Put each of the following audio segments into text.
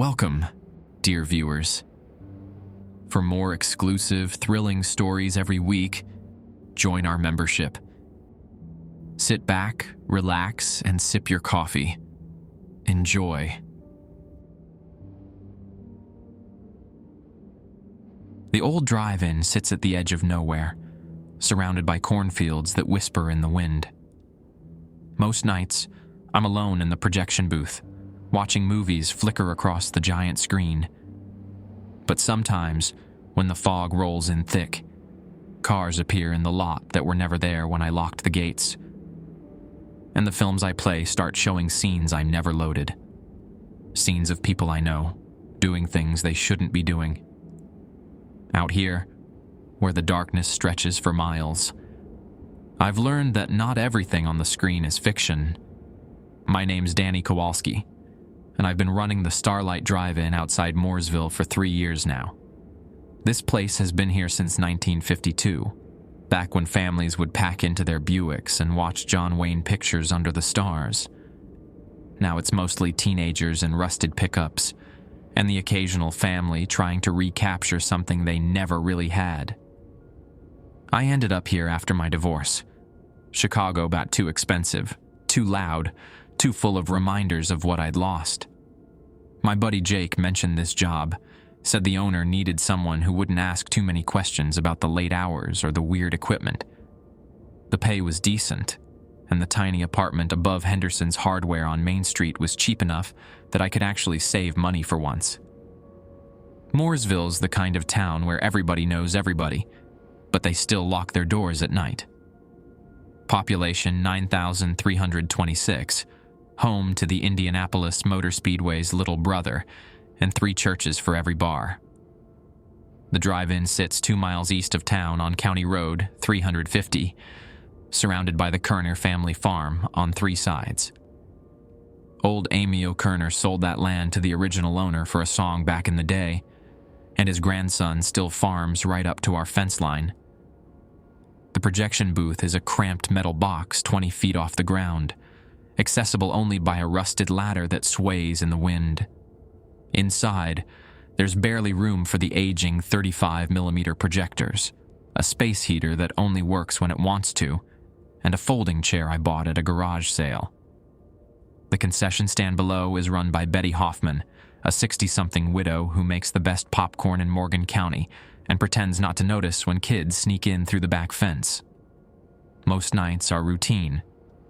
Welcome, dear viewers. For more exclusive, thrilling stories every week, join our membership. Sit back, relax, and sip your coffee. Enjoy. The old drive-in sits at the edge of nowhere, surrounded by cornfields that whisper in the wind. Most nights, I'm alone in the projection booth, watching movies flicker across the giant screen. But sometimes, when the fog rolls in thick, cars appear in the lot that were never there when I locked the gates. And the films I play start showing scenes I never loaded. Scenes of people I know, doing things they shouldn't be doing. Out here, where the darkness stretches for miles, I've learned that not everything on the screen is fiction. My name's Danny Kowalski, and I've been running the Starlight Drive-In outside Mooresville for 3 years now. This place has been here since 1952, back when families would pack into their Buicks and watch John Wayne pictures under the stars. Now it's mostly teenagers in rusted pickups, and the occasional family trying to recapture something they never really had. I ended up here after my divorce. Chicago got too expensive, too loud, too full of reminders of what I'd lost. My buddy Jake mentioned this job, said the owner needed someone who wouldn't ask too many questions about the late hours or the weird equipment. The pay was decent, and the tiny apartment above Henderson's Hardware on Main Street was cheap enough that I could actually save money for once. Mooresville's the kind of town where everybody knows everybody, but they still lock their doors at night. Population 9,326, home to the Indianapolis Motor Speedway's little brother, and 3 churches for every bar. The drive-in sits 2 miles east of town on County Road 350, surrounded by the Kerner family farm on 3 sides. Old Amy O'Kerner sold that land to the original owner for a song back in the day, and his grandson still farms right up to our fence line. The projection booth is a cramped metal box 20 feet off the ground, accessible only by a rusted ladder that sways in the wind. Inside, there's barely room for the aging 35mm projectors, a space heater that only works when it wants to, and a folding chair I bought at a garage sale. The concession stand below is run by Betty Hoffman, a 60-something widow who makes the best popcorn in Morgan County and pretends not to notice when kids sneak in through the back fence. Most nights are routine.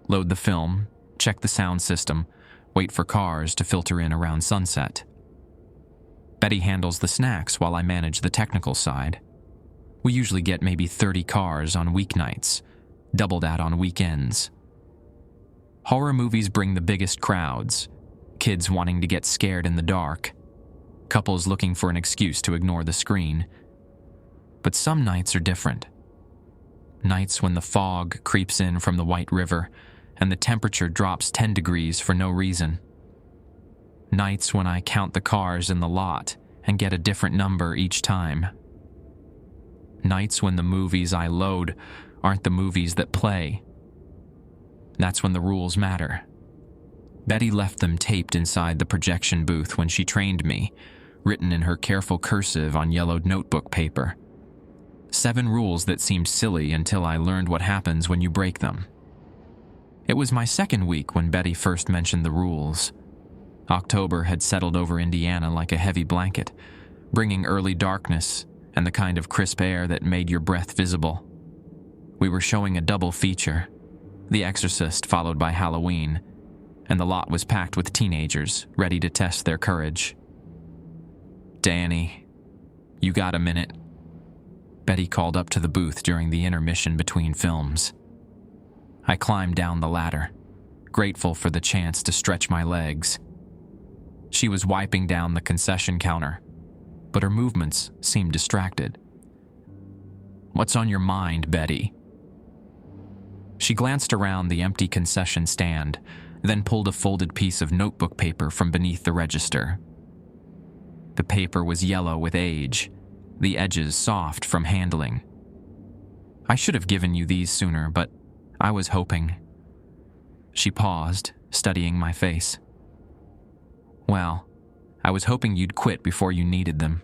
Load the film, check the sound system, wait for cars to filter in around sunset. Betty handles the snacks while I manage the technical side. We usually get maybe 30 cars on weeknights, double that on weekends. Horror movies bring the biggest crowds, kids wanting to get scared in the dark, couples looking for an excuse to ignore the screen. But some nights are different. Nights when the fog creeps in from the White River and the temperature drops 10 degrees for no reason. Nights when I count the cars in the lot and get a different number each time. Nights when the movies I load aren't the movies that play. That's when the rules matter. Betty left them taped inside the projection booth when she trained me, written in her careful cursive on yellowed notebook paper. 7 rules that seemed silly until I learned what happens when you break them. It was my second week when Betty first mentioned the rules. October had settled over Indiana like a heavy blanket, bringing early darkness and the kind of crisp air that made your breath visible. We were showing a double feature, The Exorcist followed by Halloween, and the lot was packed with teenagers ready to test their courage. "Danny, you got a minute?" Betty called up to the booth during the intermission between films. I climbed down the ladder, grateful for the chance to stretch my legs. She was wiping down the concession counter, but her movements seemed distracted. "What's on your mind, Betty?" She glanced around the empty concession stand, then pulled a folded piece of notebook paper from beneath the register. The paper was yellow with age, the edges soft from handling. "I should have given you these sooner, but I was hoping." She paused, studying my face. "Well, I was hoping you'd quit before you needed them.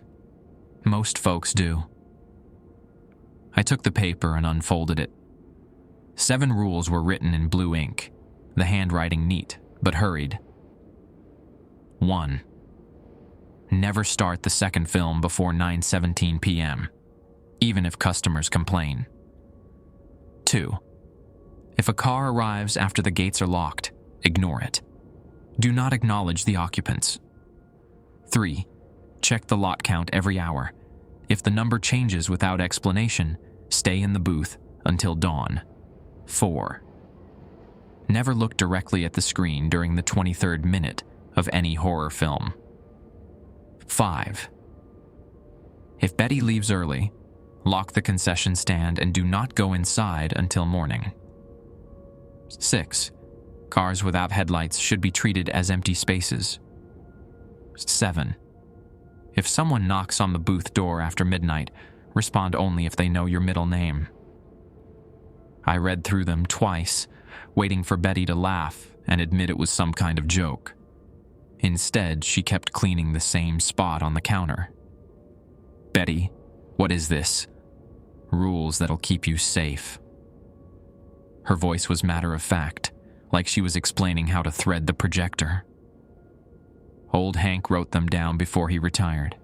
Most folks do. I took the paper and unfolded it. 7 rules were written in blue ink, the handwriting neat but hurried. 1. Never start the second film before 9:17 p.m., even if customers complain. 2. If a car arrives after the gates are locked, ignore it. Do not acknowledge the occupants. 3. Check the lot count every hour. If the number changes without explanation, stay in the booth until dawn. 4. Never look directly at the screen during the 23rd minute of any horror film. 5. If Betty leaves early, lock the concession stand and do not go inside until morning. 6. Cars without headlights should be treated as empty spaces. 7. If someone knocks on the booth door after midnight, respond only if they know your middle name. I read through them twice, waiting for Betty to laugh and admit it was some kind of joke. Instead, she kept cleaning the same spot on the counter. Betty, what is this? Rules that'll keep you safe. Her voice was matter-of-fact, like she was explaining how to thread the projector. Old Hank wrote them down before he retired.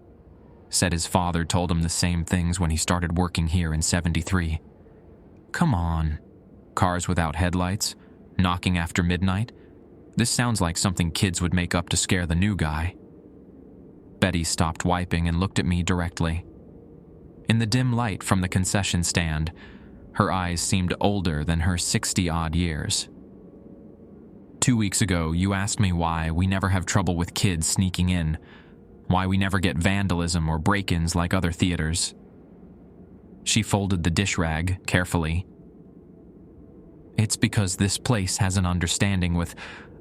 Said his father told him the same things when he started working here in '73. Come on. Cars without headlights? Knocking after midnight? This sounds like something kids would make up to scare the new guy. Betty stopped wiping and looked at me directly. In the dim light from the concession stand, her eyes seemed older than her 60-odd years. 2 weeks ago, you asked me why we never have trouble with kids sneaking in, why we never get vandalism or break-ins like other theaters. She folded the dish rag carefully. It's because this place has an understanding with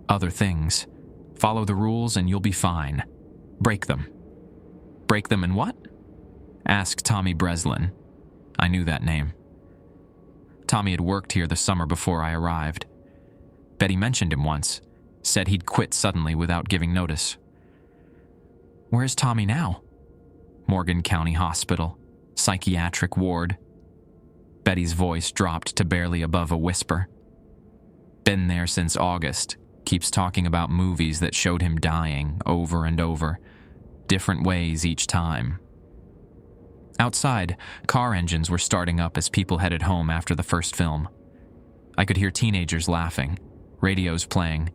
other things. Follow the rules and you'll be fine. Break them. Break them and what? Ask Tommy Breslin. I knew that name. Tommy had worked here the summer before I arrived. Betty mentioned him once, said he'd quit suddenly without giving notice. Where's Tommy now? Morgan County Hospital, psychiatric ward. Betty's voice dropped to barely above a whisper. Been there since August, keeps talking about movies that showed him dying over and over, different ways each time. Outside, car engines were starting up as people headed home after the first film. I could hear teenagers laughing, radios playing,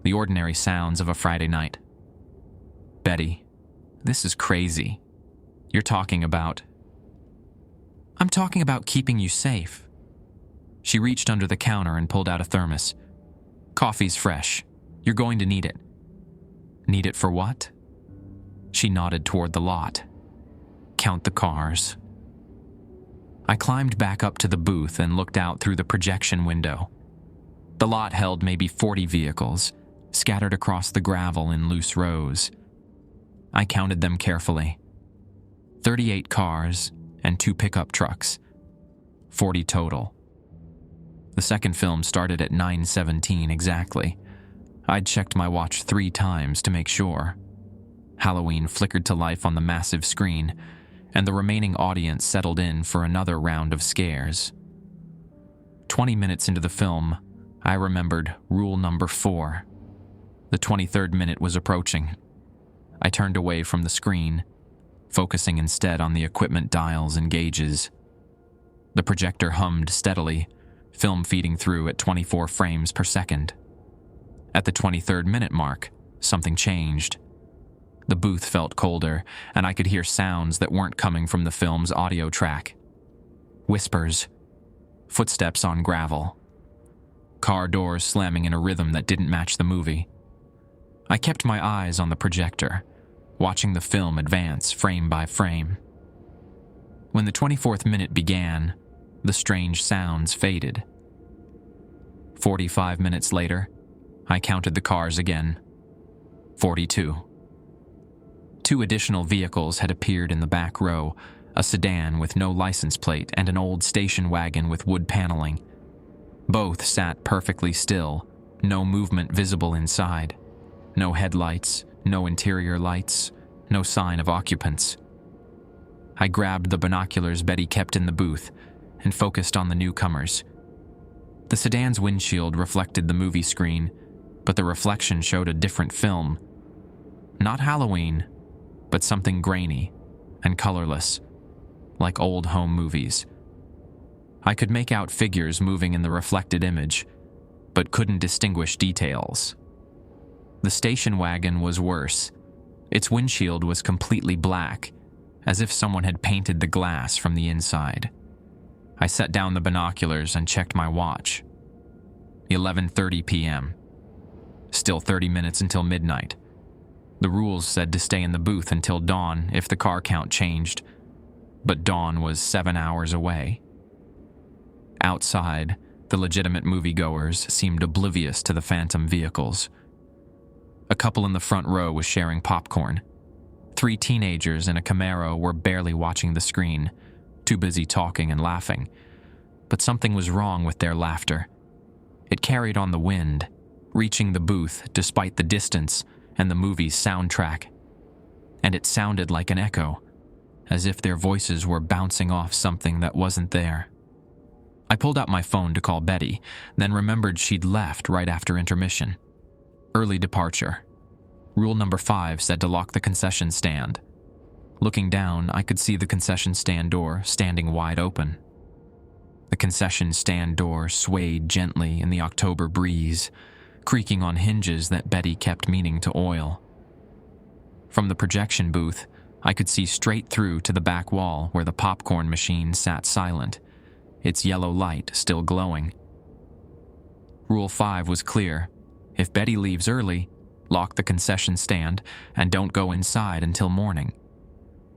the ordinary sounds of a Friday night. Betty, this is crazy. You're talking about... I'm talking about keeping you safe. She reached under the counter and pulled out a thermos. Coffee's fresh. You're going to need it. Need it for what? She nodded toward the lot. Count the cars. I climbed back up to the booth and looked out through the projection window. The lot held maybe 40 vehicles, scattered across the gravel in loose rows. I counted them carefully. 38 cars and 2 pickup trucks. 40 total. The second film started at 9:17 exactly. I'd checked my watch 3 times to make sure. Halloween flickered to life on the massive screen, and the remaining audience settled in for another round of scares. 20 minutes into the film, I remembered rule number 4. The 23rd minute was approaching. I turned away from the screen, focusing instead on the equipment dials and gauges. The projector hummed steadily, film feeding through at 24 frames per second. At the 23rd minute mark, something changed. The booth felt colder, and I could hear sounds that weren't coming from the film's audio track. Whispers, footsteps on gravel, car doors slamming in a rhythm that didn't match the movie. I kept my eyes on the projector, watching the film advance frame by frame. When the 24th minute began, the strange sounds faded. 45 minutes later, I counted the cars again. 42. 2 additional vehicles had appeared in the back row, a sedan with no license plate and an old station wagon with wood paneling. Both sat perfectly still, no movement visible inside. No headlights, No interior lights, no sign of occupants. I grabbed the binoculars Betty kept in the booth and focused on the newcomers. The sedan's windshield reflected the movie screen, but the reflection showed a different film. Not Halloween, but something grainy and colorless, like old home movies. I could make out figures moving in the reflected image, but couldn't distinguish details. The station wagon was worse. Its windshield was completely black, as if someone had painted the glass from the inside. I set down the binoculars and checked my watch. 11:30 p.m. Still 30 minutes until midnight. The rules said to stay in the booth until dawn if the car count changed, but dawn was 7 hours away. Outside, the legitimate moviegoers seemed oblivious to the phantom vehicles. A couple in the front row was sharing popcorn. 3 teenagers in a Camaro were barely watching the screen, too busy talking and laughing. But something was wrong with their laughter. It carried on the wind, reaching the booth despite the distance and the movie's soundtrack. And it sounded like an echo, as if their voices were bouncing off something that wasn't there. I pulled out my phone to call Betty, then remembered she'd left right after intermission. Early departure. Rule number 5 said to lock the concession stand. Looking down, I could see the concession stand door standing wide open. The concession stand door swayed gently in the October breeze, creaking on hinges that Betty kept meaning to oil. From the projection booth, I could see straight through to the back wall where the popcorn machine sat silent, its yellow light still glowing. Rule 5 was clear. If Betty leaves early, lock the concession stand and don't go inside until morning.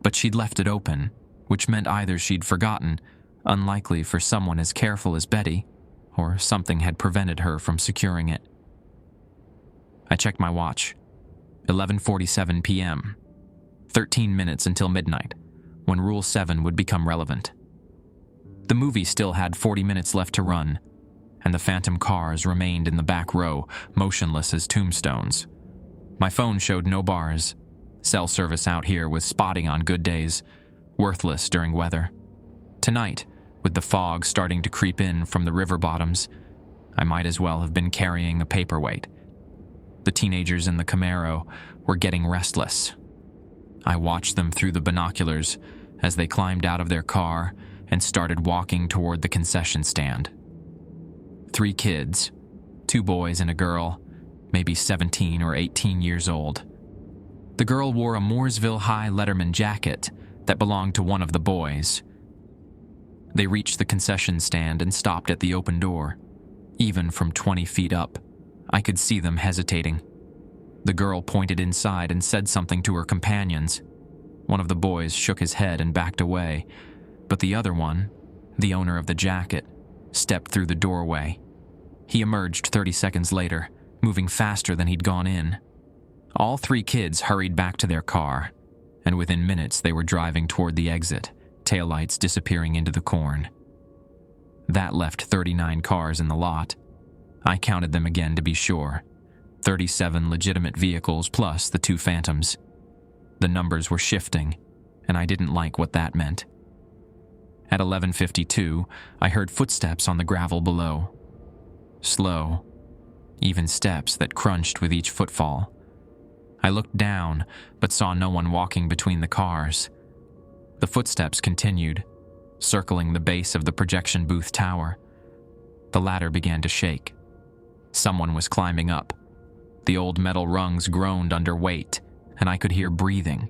But she'd left it open, which meant either she'd forgotten, unlikely for someone as careful as Betty, or something had prevented her from securing it. I checked my watch. 11:47 p.m. 13 minutes until midnight, when Rule 7 would become relevant. The movie still had 40 minutes left to run, and the phantom cars remained in the back row, motionless as tombstones. My phone showed no bars. Cell service out here was spotty on good days, worthless during weather. Tonight, with the fog starting to creep in from the river bottoms, I might as well have been carrying a paperweight. The teenagers in the Camaro were getting restless. I watched them through the binoculars as they climbed out of their car and started walking toward the concession stand. 3 kids, 2 boys and a girl, maybe 17 or 18 years old. The girl wore a Mooresville High Letterman jacket that belonged to one of the boys. They reached the concession stand and stopped at the open door. Even from 20 feet up, I could see them hesitating. The girl pointed inside and said something to her companions. One of the boys shook his head and backed away, but the other one, the owner of the jacket, stepped through the doorway. He emerged 30 seconds later, moving faster than he'd gone in. All 3 kids hurried back to their car, and within minutes they were driving toward the exit, taillights disappearing into the corn. That left 39 cars in the lot. I counted them again to be sure. 37 legitimate vehicles plus the 2 phantoms. The numbers were shifting, and I didn't like what that meant. At 11:52, I heard footsteps on the gravel below. Slow, even steps that crunched with each footfall. I looked down, but saw no one walking between the cars. The footsteps continued, circling the base of the projection booth tower. The ladder began to shake. Someone was climbing up. The old metal rungs groaned under weight, and I could hear breathing,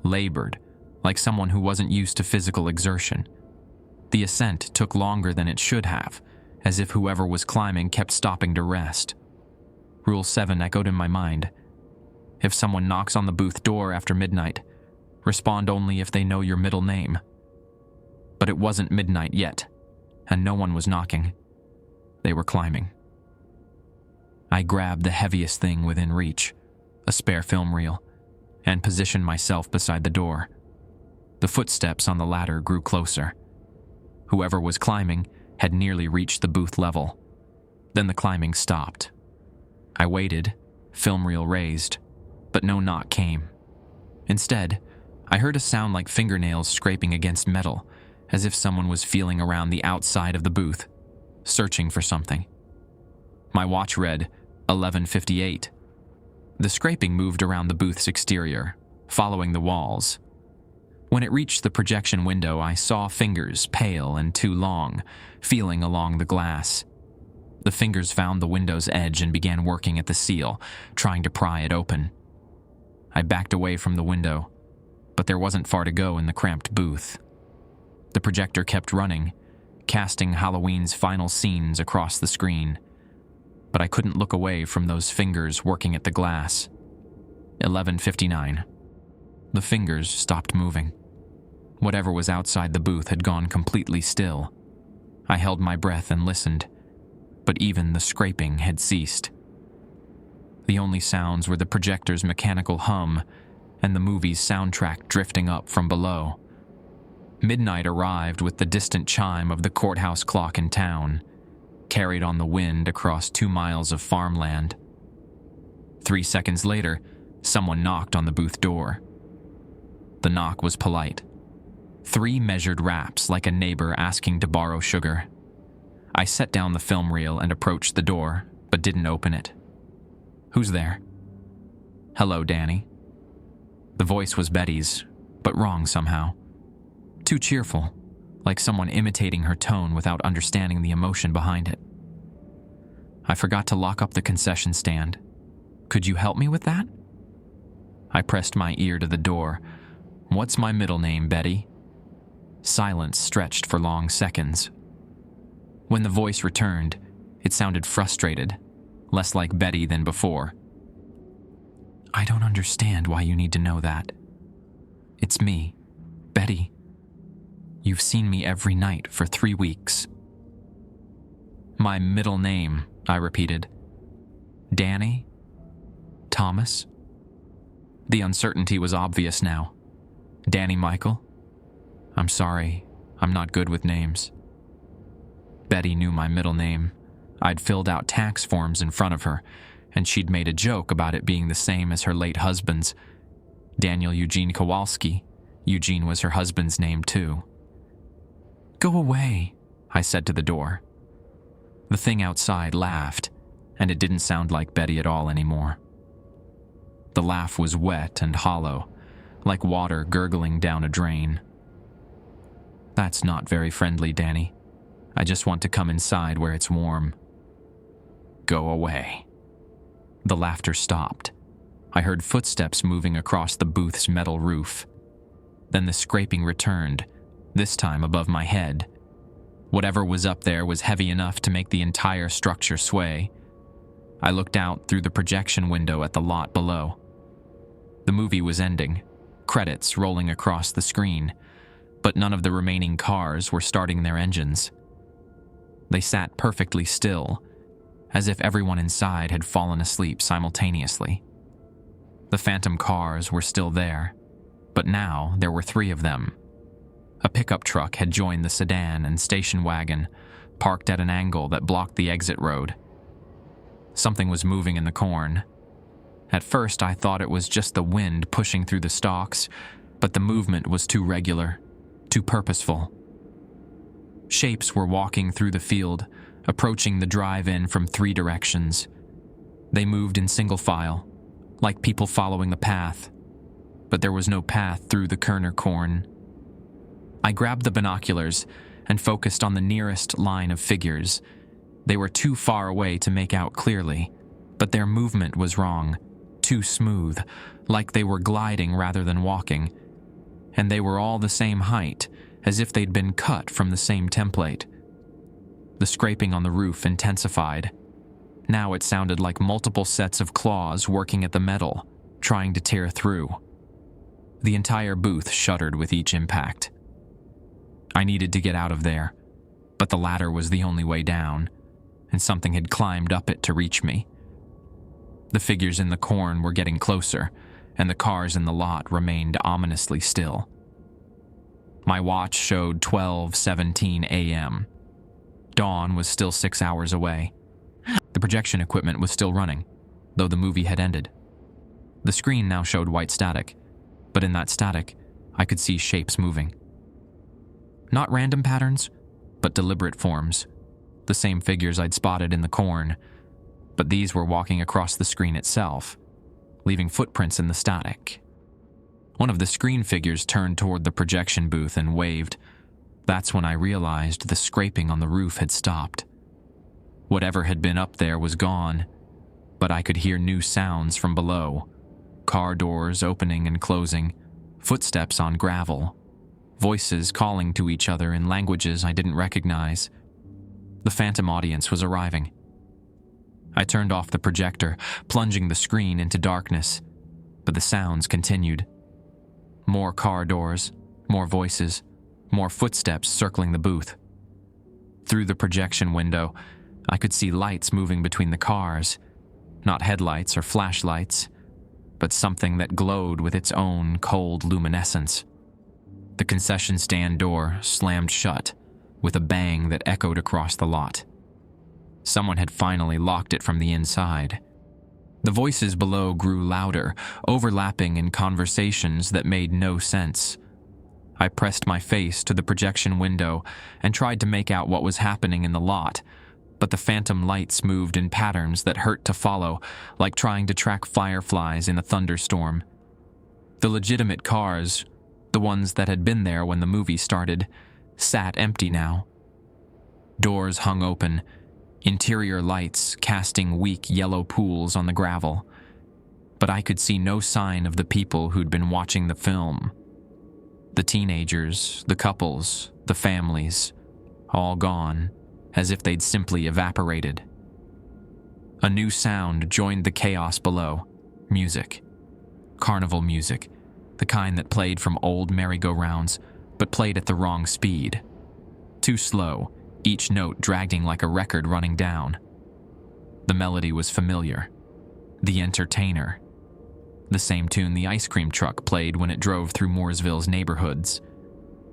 labored, like someone who wasn't used to physical exertion. The ascent took longer than it should have, as if whoever was climbing kept stopping to rest. Rule 7 echoed in my mind. If someone knocks on the booth door after midnight, respond only if they know your middle name. But it wasn't midnight yet, and no one was knocking. They were climbing. I grabbed the heaviest thing within reach, a spare film reel, and positioned myself beside the door. The footsteps on the ladder grew closer. Whoever was climbing had nearly reached the booth level. Then the climbing stopped. I waited, film reel raised, but but no knock came. Instead, I heard a sound like fingernails scraping against metal, as if someone was feeling around the outside of the booth, searching for something. My watch read 11:58. The scraping moved around the booth's exterior, following the walls. When it reached the projection window, I saw fingers, pale and too long, feeling along the glass. The fingers found the window's edge and began working at the seal, trying to pry it open. I backed away from the window, but there wasn't far to go in the cramped booth. The projector kept running, casting Halloween's final scenes across the screen. But I couldn't look away from those fingers working at the glass. 11:59. The fingers stopped moving. Whatever was outside the booth had gone completely still. I held my breath and listened, but even the scraping had ceased. The only sounds were the projector's mechanical hum and the movie's soundtrack drifting up from below. Midnight arrived with the distant chime of the courthouse clock in town, carried on the wind across 2 miles of farmland. 3 seconds later, someone knocked on the booth door. The knock was polite. 3 measured raps, like a neighbor asking to borrow sugar. I set down the film reel and approached the door, but didn't open it. "Who's there?" "Hello, Danny." The voice was Betty's, but wrong somehow. Too cheerful, like someone imitating her tone without understanding the emotion behind it. "I forgot to lock up the concession stand. Could you help me with that?" I pressed my ear to the door. "What's my middle name, Betty?" Silence stretched for long seconds. When the voice returned, it sounded frustrated, less like Betty than before. "I don't understand why you need to know that. It's me, Betty. You've seen me every night for 3 weeks." "My middle name," I repeated. "Danny? Thomas?" The uncertainty was obvious now. "Danny Michael? I'm sorry, I'm not good with names." Betty knew my middle name. I'd filled out tax forms in front of her, and she'd made a joke about it being the same as her late husband's, Daniel Eugene Kowalski. Eugene was her husband's name, too. "Go away," I said to the door. The thing outside laughed, and it didn't sound like Betty at all anymore. The laugh was wet and hollow, like water gurgling down a drain. "That's not very friendly, Danny. I just want to come inside where it's warm." "Go away." The laughter stopped. I heard footsteps moving across the booth's metal roof. Then the scraping returned, this time above my head. Whatever was up there was heavy enough to make the entire structure sway. I looked out through the projection window at the lot below. The movie was ending, credits rolling across the screen, but none of the remaining cars were starting their engines. They sat perfectly still, as if everyone inside had fallen asleep simultaneously. The phantom cars were still there, but now there were 3 of them. A pickup truck had joined the sedan and station wagon, parked at an angle that blocked the exit road. Something was moving in the corn. At first, I thought it was just the wind pushing through the stalks, but the movement was too regular, too purposeful. Shapes were walking through the field, approaching the drive-in from 3 directions. They moved in single file, like people following the path, but there was no path through the Kerner corn. I grabbed the binoculars and focused on the nearest line of figures. They were too far away to make out clearly, but their movement was wrong, too smooth, like they were gliding rather than walking. And they were all the same height, as if they'd been cut from the same template. The scraping on the roof intensified. Now it sounded like multiple sets of claws working at the metal, trying to tear through. The entire booth shuddered with each impact. I needed to get out of there, but the ladder was the only way down, and something had climbed up it to reach me. The figures in the corn were getting closer, and the cars in the lot remained ominously still. My watch showed 12:17 a.m. Dawn was still 6 hours away. The projection equipment was still running, though the movie had ended. The screen now showed white static, but in that static, I could see shapes moving. Not random patterns, but deliberate forms. The same figures I'd spotted in the corn, but these were walking across the screen itself, leaving footprints in the static. One of the screen figures turned toward the projection booth and waved. That's when I realized the scraping on the roof had stopped. Whatever had been up there was gone, but I could hear new sounds from below. Car doors opening and closing, footsteps on gravel, voices calling to each other in languages I didn't recognize. The phantom audience was arriving. I turned off the projector, plunging the screen into darkness, but the sounds continued. More car doors, more voices, more footsteps circling the booth. Through the projection window, I could see lights moving between the cars, not headlights or flashlights, but something that glowed with its own cold luminescence. The concession stand door slammed shut with a bang that echoed across the lot. Someone had finally locked it from the inside. The voices below grew louder, overlapping in conversations that made no sense. I pressed my face to the projection window and tried to make out what was happening in the lot, but the phantom lights moved in patterns that hurt to follow, like trying to track fireflies in a thunderstorm. The legitimate cars, the ones that had been there when the movie started, sat empty now. Doors hung open, interior lights casting weak yellow pools on the gravel, but I could see no sign of the people who'd been watching the film. The teenagers, the couples, the families, all gone, as if they'd simply evaporated. A new sound joined the chaos below. Music. Carnival music, the kind that played from old merry-go-rounds, but played at the wrong speed. Too slow, each note dragging like a record running down. The melody was familiar. The Entertainer. The same tune the ice cream truck played when it drove through Mooresville's neighborhoods.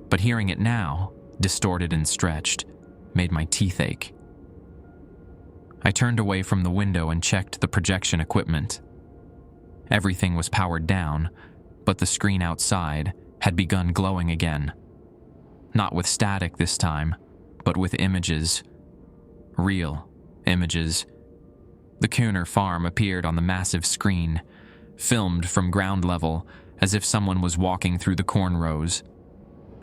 But hearing it now, distorted and stretched, made my teeth ache. I turned away from the window and checked the projection equipment. Everything was powered down, but the screen outside had begun glowing again. Not with static this time, but with images. Real images. The Kuhner farm appeared on the massive screen, filmed from ground level as if someone was walking through the corn rows.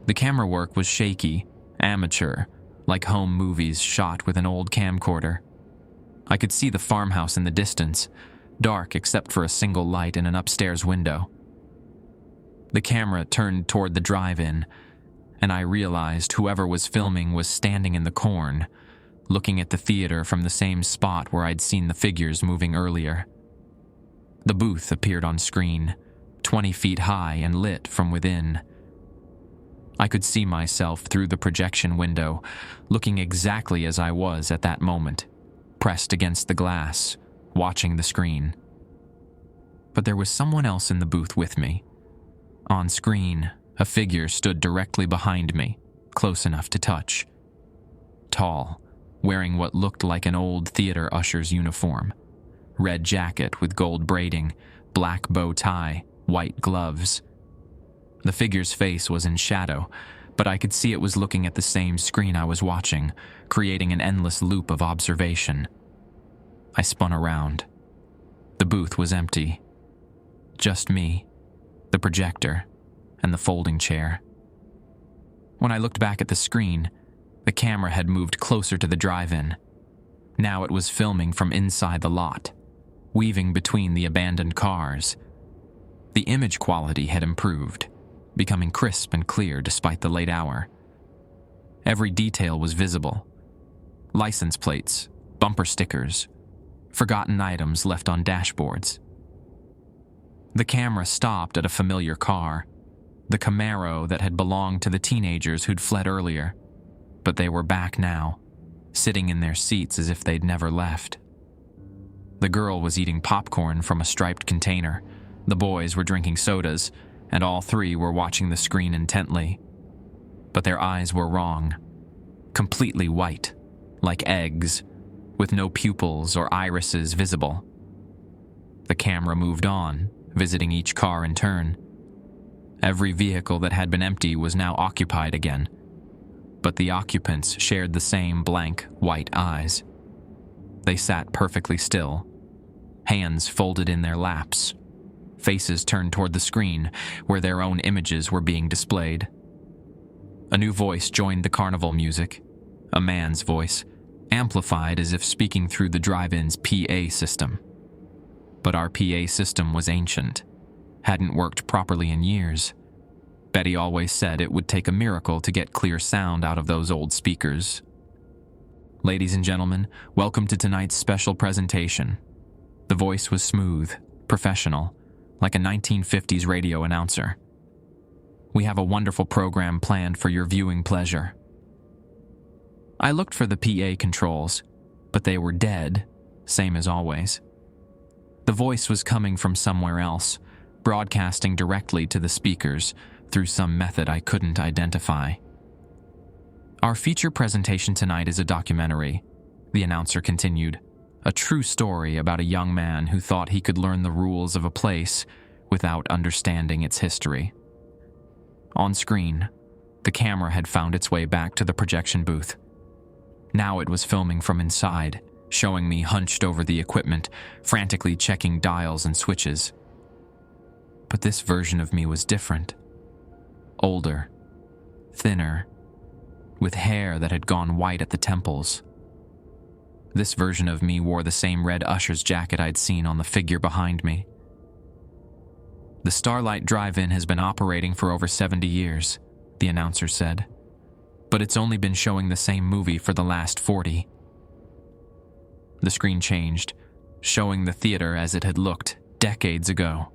The camera work was shaky, amateur, like home movies shot with an old camcorder. I could see the farmhouse in the distance, dark except for a single light in an upstairs window. The camera turned toward the drive-in, and I realized whoever was filming was standing in the corn, looking at the theater from the same spot where I'd seen the figures moving earlier. The booth appeared on screen, 20 feet high and lit from within. I could see myself through the projection window, looking exactly as I was at that moment, pressed against the glass, watching the screen. But there was someone else in the booth with me. On screen, a figure stood directly behind me, close enough to touch. Tall, wearing what looked like an old theater usher's uniform. Red jacket with gold braiding, black bow tie, white gloves. The figure's face was in shadow, but I could see it was looking at the same screen I was watching, creating an endless loop of observation. I spun around. The booth was empty. Just me, the projector, and the folding chair. When I looked back at the screen, the camera had moved closer to the drive-in. Now it was filming from inside the lot, weaving between the abandoned cars. The image quality had improved, becoming crisp and clear despite the late hour. Every detail was visible. License plates, bumper stickers, forgotten items left on dashboards. The camera stopped at a familiar car, the Camaro that had belonged to the teenagers who'd fled earlier, but they were back now, sitting in their seats as if they'd never left. The girl was eating popcorn from a striped container, the boys were drinking sodas, and all three were watching the screen intently. But their eyes were wrong. Completely white, like eggs, with no pupils or irises visible. The camera moved on, visiting each car in turn. Every vehicle that had been empty was now occupied again, but the occupants shared the same blank, white eyes. They sat perfectly still, hands folded in their laps, faces turned toward the screen where their own images were being displayed. A new voice joined the carnival music, a man's voice, amplified as if speaking through the drive-in's PA system. But our PA system was ancient, hadn't worked properly in years. Betty always said it would take a miracle to get clear sound out of those old speakers. Ladies and gentlemen, welcome to tonight's special presentation. The voice was smooth, professional, like a 1950s radio announcer. We have a wonderful program planned for your viewing pleasure. I looked for the PA controls, but they were dead, same as always. The voice was coming from somewhere else, broadcasting directly to the speakers through some method I couldn't identify. Our feature presentation tonight is a documentary, the announcer continued, a true story about a young man who thought he could learn the rules of a place without understanding its history. On screen, the camera had found its way back to the projection booth. Now it was filming from inside, showing me hunched over the equipment, frantically checking dials and switches. But this version of me was different. Older, thinner, with hair that had gone white at the temples. This version of me wore the same red usher's jacket I'd seen on the figure behind me. The Starlight Drive-In has been operating for over 70 years, the announcer said, but it's only been showing the same movie for the last 40. The screen changed, showing the theater as it had looked decades ago.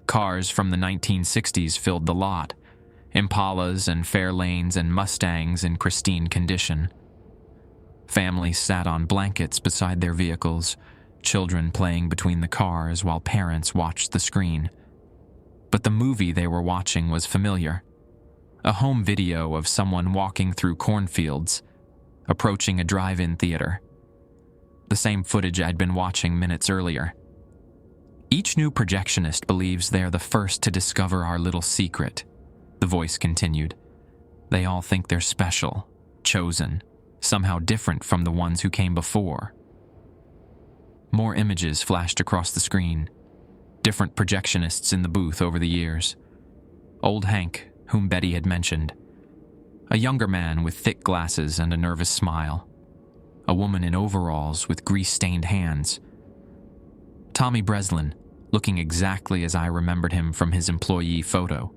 Cars from the 1960s filled the lot, Impalas and Fairlanes and Mustangs in pristine condition. Families sat on blankets beside their vehicles, children playing between the cars while parents watched the screen. But the movie they were watching was familiar. A home video of someone walking through cornfields, approaching a drive-in theater. The same footage I'd been watching minutes earlier. Each new projectionist believes they're the first to discover our little secret, the voice continued. They all think they're special, chosen, somehow different from the ones who came before. More images flashed across the screen, different projectionists in the booth over the years. Old Hank, whom Betty had mentioned. A younger man with thick glasses and a nervous smile. A woman in overalls with grease-stained hands. Tommy Breslin, looking exactly as I remembered him from his employee photo.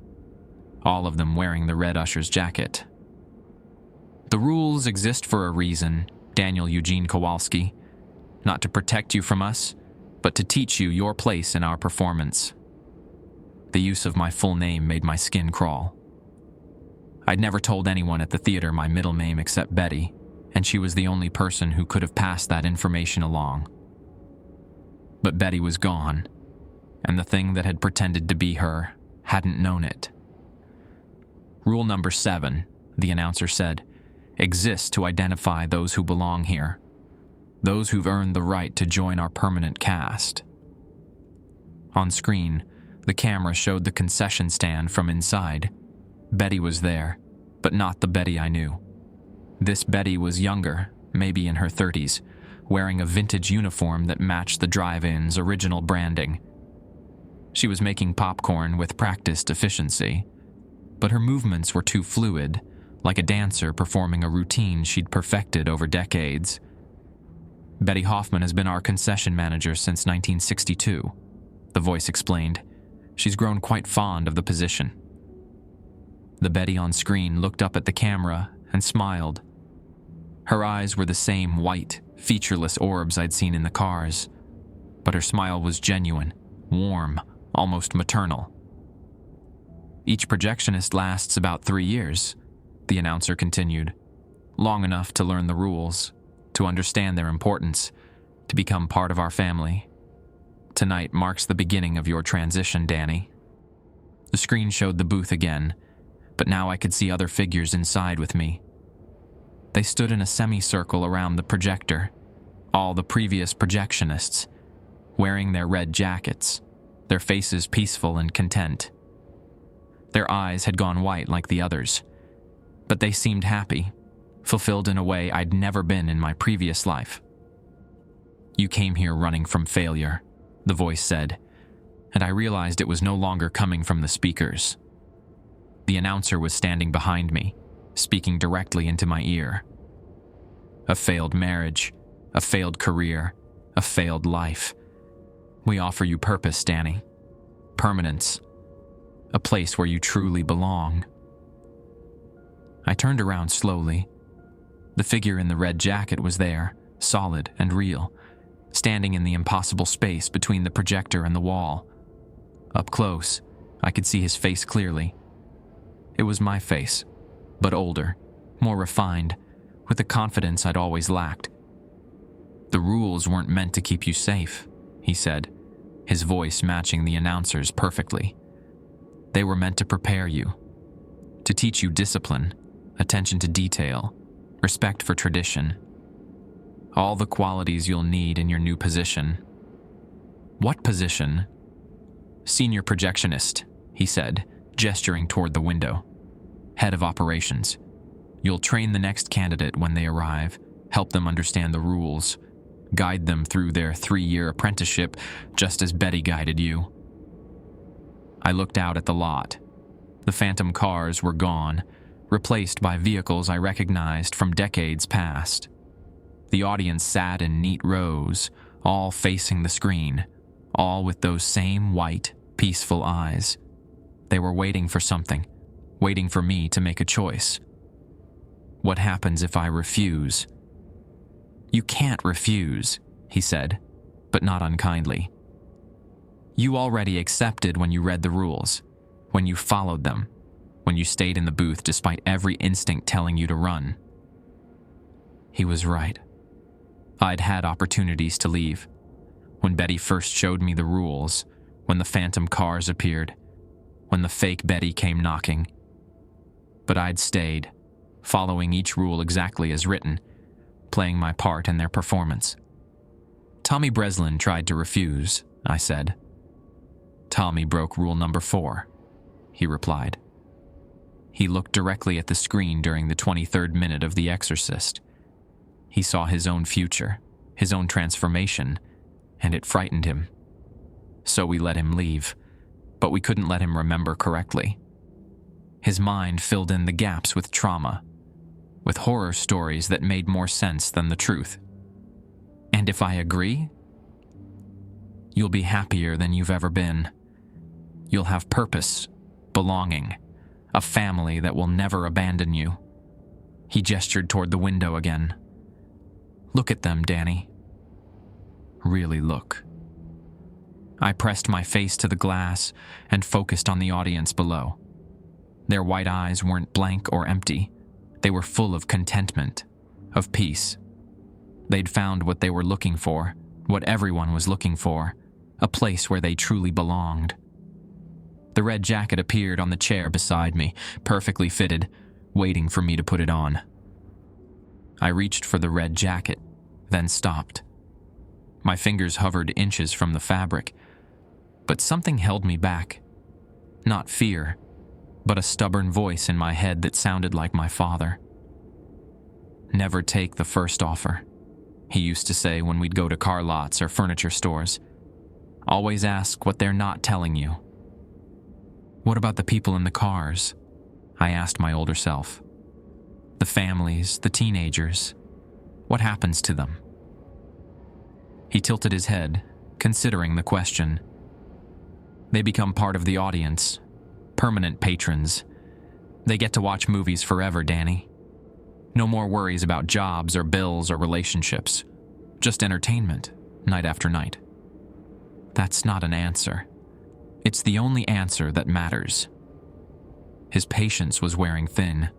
All of them wearing the red usher's jacket. The rules exist for a reason, Daniel Eugene Kowalski. Not to protect you from us, but to teach you your place in our performance. The use of my full name made my skin crawl. I'd never told anyone at the theater my middle name except Betty, and she was the only person who could have passed that information along. But Betty was gone, and the thing that had pretended to be her hadn't known it. Rule number 7, the announcer said, exists to identify those who belong here. Those who've earned the right to join our permanent cast. On screen, the camera showed the concession stand from inside. Betty was there, but not the Betty I knew. This Betty was younger, maybe in her 30s, wearing a vintage uniform that matched the drive-in's original branding. She was making popcorn with practiced efficiency, but her movements were too fluid, like a dancer performing a routine she'd perfected over decades. Betty Hoffman has been our concession manager since 1962, the voice explained. She's grown quite fond of the position. The Betty on screen looked up at the camera and smiled. Her eyes were the same white, featureless orbs I'd seen in the cars, but her smile was genuine, warm, almost maternal. Each projectionist lasts about 3 years, the announcer continued, long enough to learn the rules, to understand their importance, to become part of our family. Tonight marks the beginning of your transition, Danny. The screen showed the booth again, but now I could see other figures inside with me. They stood in a semicircle around the projector, all the previous projectionists, wearing their red jackets, their faces peaceful and content. Their eyes had gone white like the others, but they seemed happy, fulfilled in a way I'd never been in my previous life. "You came here running from failure," the voice said, and I realized it was no longer coming from the speakers. The announcer was standing behind me, speaking directly into my ear. "A failed marriage, a failed career, a failed life. We offer you purpose, Danny. Permanence. A place where you truly belong." I turned around slowly. The figure in the red jacket was there, solid and real, standing in the impossible space between the projector and the wall. Up close, I could see his face clearly. It was my face, but older, more refined, with the confidence I'd always lacked. "The rules weren't meant to keep you safe," he said, his voice matching the announcer's perfectly. "They were meant to prepare you, to teach you discipline, attention to detail, respect for tradition. All the qualities you'll need in your new position." "What position?" "Senior projectionist," he said, gesturing toward the window. "Head of operations. You'll train the next candidate when they arrive, help them understand the rules, guide them through their 3-year apprenticeship, just as Betty guided you." I looked out at the lot. The phantom cars were gone, replaced by vehicles I recognized from decades past. The audience sat in neat rows, all facing the screen, all with those same white, peaceful eyes. They were waiting for something, waiting for me to make a choice. "What happens if I refuse?" "You can't refuse," he said, but not unkindly. "You already accepted when you read the rules, when you followed them, when you stayed in the booth despite every instinct telling you to run." He was right. I'd had opportunities to leave. When Betty first showed me the rules, when the phantom cars appeared, when the fake Betty came knocking. But I'd stayed, following each rule exactly as written, playing my part in their performance. "Tommy Breslin tried to refuse," I said. "Tommy broke rule number 4, he replied. He looked directly at the screen during the 23rd minute of The Exorcist. He saw his own future, his own transformation, and it frightened him. So we let him leave, but we couldn't let him remember correctly. His mind filled in the gaps with trauma, with horror stories that made more sense than the truth. And if I agree, you'll be happier than you've ever been. You'll have purpose, belonging, a family that will never abandon you." He gestured toward the window again. "Look at them, Danny. Really look." I pressed my face to the glass and focused on the audience below. Their white eyes weren't blank or empty. They were full of contentment, of peace. They'd found what they were looking for, what everyone was looking for, a place where they truly belonged. The red jacket appeared on the chair beside me, perfectly fitted, waiting for me to put it on. I reached for the red jacket, then stopped. My fingers hovered inches from the fabric, but something held me back. Not fear, but a stubborn voice in my head that sounded like my father. "Never take the first offer," he used to say when we'd go to car lots or furniture stores. "Always ask what they're not telling you." "What about the people in the cars?" I asked my older self. "The families, the teenagers. What happens to them?" He tilted his head, considering the question. "They become part of the audience, permanent patrons. They get to watch movies forever, Danny. No more worries about jobs or bills or relationships. Just entertainment, night after night." That's not an answer. It's the only answer that matters. His patience was wearing thin,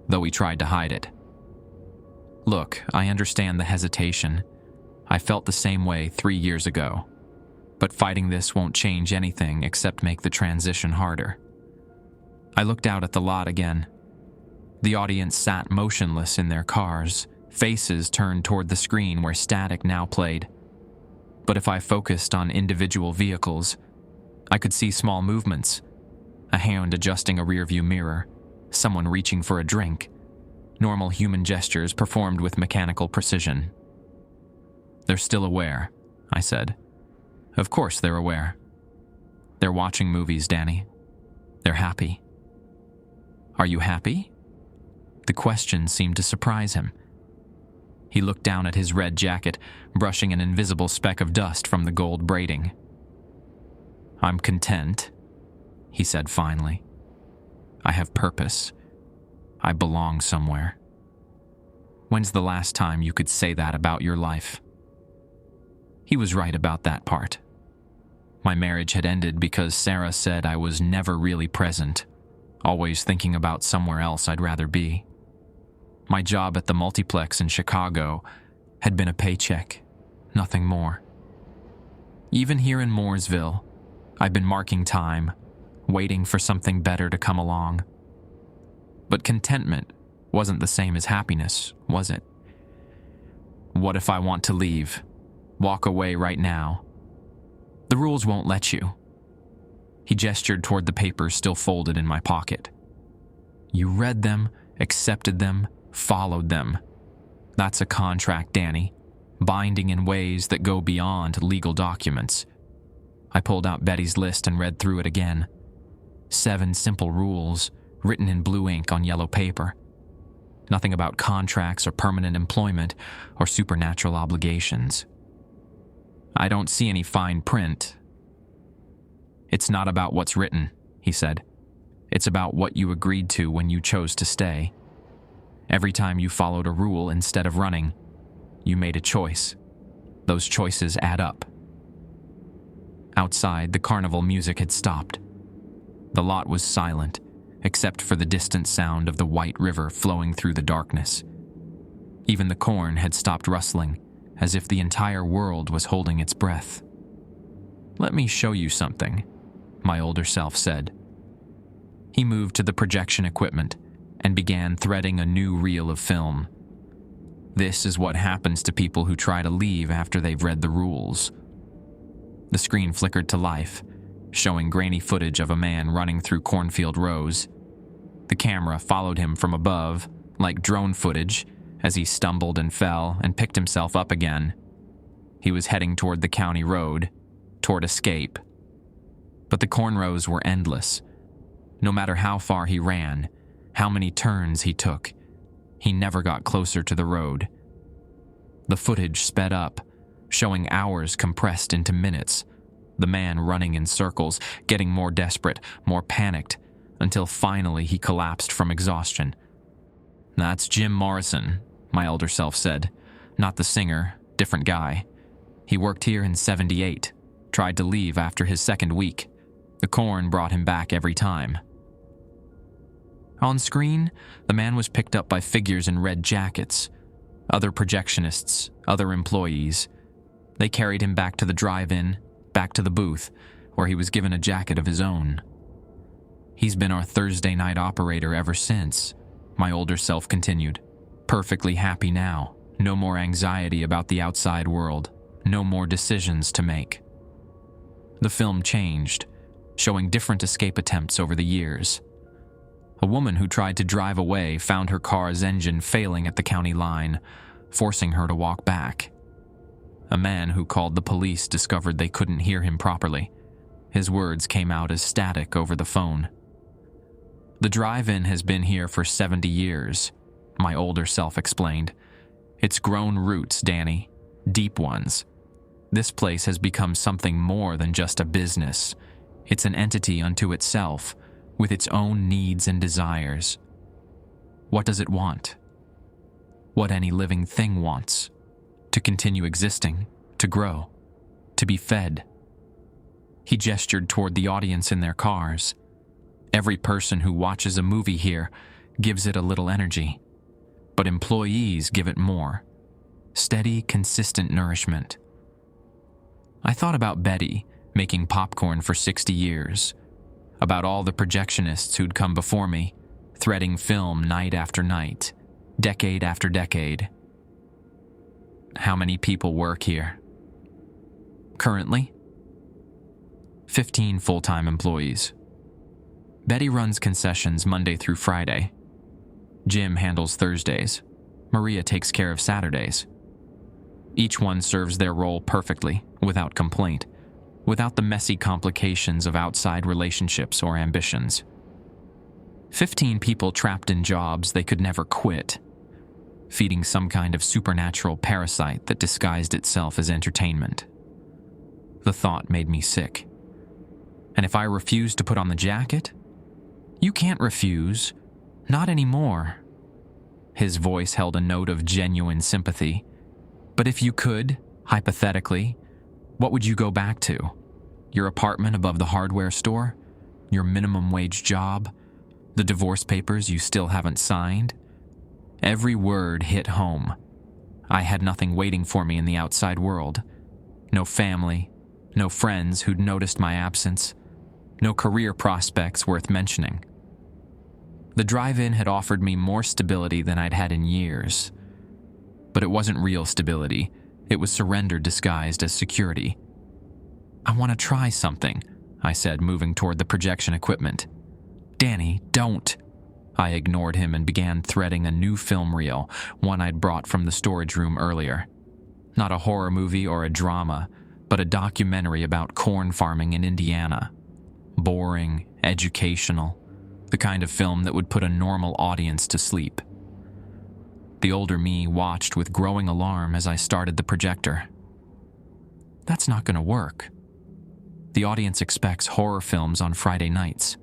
though he tried to hide it. "Look, I understand the hesitation. I felt the same way 3 years ago. But fighting this won't change anything except make the transition harder." I looked out at the lot again. The audience sat motionless in their cars, faces turned toward the screen where static now played. But if I focused on individual vehicles, I could see small movements, a hand adjusting a rearview mirror, someone reaching for a drink, normal human gestures performed with mechanical precision. "They're still aware," I said. "Of course they're aware. They're watching movies, Danny. They're happy." "Are you happy?" The question seemed to surprise him. He looked down at his red jacket, brushing an invisible speck of dust from the gold braiding. "I'm content," he said finally. "I have purpose. I belong somewhere." "When's the last time you could say that about your life?" He was right about that part. My marriage had ended because Sarah said I was never really present, always thinking about somewhere else I'd rather be. My job at the multiplex in Chicago had been a paycheck, nothing more. Even here in Mooresville, I've been marking time, waiting for something better to come along. But contentment wasn't the same as happiness, was it? What if I want to leave? Walk away right now? The rules won't let you. He gestured toward the papers still folded in my pocket. You read them, accepted them, followed them. That's a contract, Danny, binding in ways that go beyond legal documents. I pulled out Betty's list and read through it again. 7 simple rules, written in blue ink on yellow paper. Nothing about contracts or permanent employment or supernatural obligations. I don't see any fine print. It's not about what's written, he said. It's about what you agreed to when you chose to stay. Every time you followed a rule instead of running, you made a choice. Those choices add up. Outside, the carnival music had stopped. The lot was silent, except for the distant sound of the white river flowing through the darkness. Even the corn had stopped rustling, as if the entire world was holding its breath. "Let me show you something," my older self said. He moved to the projection equipment and began threading a new reel of film. This is what happens to people who try to leave after they've read the rules. The screen flickered to life, showing grainy footage of a man running through cornfield rows. The camera followed him from above, like drone footage, as he stumbled and fell and picked himself up again. He was heading toward the county road, toward escape. But the corn rows were endless. No matter how far he ran, how many turns he took, he never got closer to the road. The footage sped up, showing hours compressed into minutes, the man running in circles, getting more desperate, more panicked, until finally he collapsed from exhaustion. "That's Jim Morrison," my elder self said. "Not the singer, different guy. He worked here in '78, tried to leave after his second week. The corn brought him back every time." On screen, the man was picked up by figures in red jackets, other projectionists, other employees. They carried him back to the drive-in, back to the booth, where he was given a jacket of his own. "He's been our Thursday night operator ever since," my older self continued. "Perfectly happy now. No more anxiety about the outside world. No more decisions to make." The film changed, showing different escape attempts over the years. A woman who tried to drive away found her car's engine failing at the county line, forcing her to walk back. A man who called the police discovered they couldn't hear him properly. His words came out as static over the phone. "The drive-in has been here for 70 years, my older self explained. "It's grown roots, Danny, deep ones. This place has become something more than just a business. It's an entity unto itself, with its own needs and desires. What does it want? What any living thing wants. To continue existing, to grow, to be fed." He gestured toward the audience in their cars. "Every person who watches a movie here gives it a little energy, but employees give it more. Steady, consistent nourishment." I thought about Betty, making popcorn for 60 years, about all the projectionists who'd come before me, threading film night after night, decade after decade. How many people work here? Currently? 15 full-time employees. Betty runs concessions Monday through Friday. Jim handles Thursdays. Maria takes care of Saturdays. Each one serves their role perfectly, without complaint, without the messy complications of outside relationships or ambitions. 15 people trapped in jobs they could never quit, feeding some kind of supernatural parasite that disguised itself as entertainment. The thought made me sick. And if I refused to put on the jacket? You can't refuse. Not anymore. His voice held a note of genuine sympathy. But if you could, hypothetically, what would you go back to? Your apartment above the hardware store? Your minimum wage job? The divorce papers you still haven't signed? Every word hit home. I had nothing waiting for me in the outside world. No family, no friends who'd noticed my absence, no career prospects worth mentioning. The drive-in had offered me more stability than I'd had in years. But it wasn't real stability. It was surrender disguised as security. I want to try something, I said, moving toward the projection equipment. Danny, don't. I ignored him and began threading a new film reel, one I'd brought from the storage room earlier. Not a horror movie or a drama, but a documentary about corn farming in Indiana. Boring, educational, the kind of film that would put a normal audience to sleep. The older me watched with growing alarm as I started the projector. That's not going to work. The audience expects horror films on Friday nights.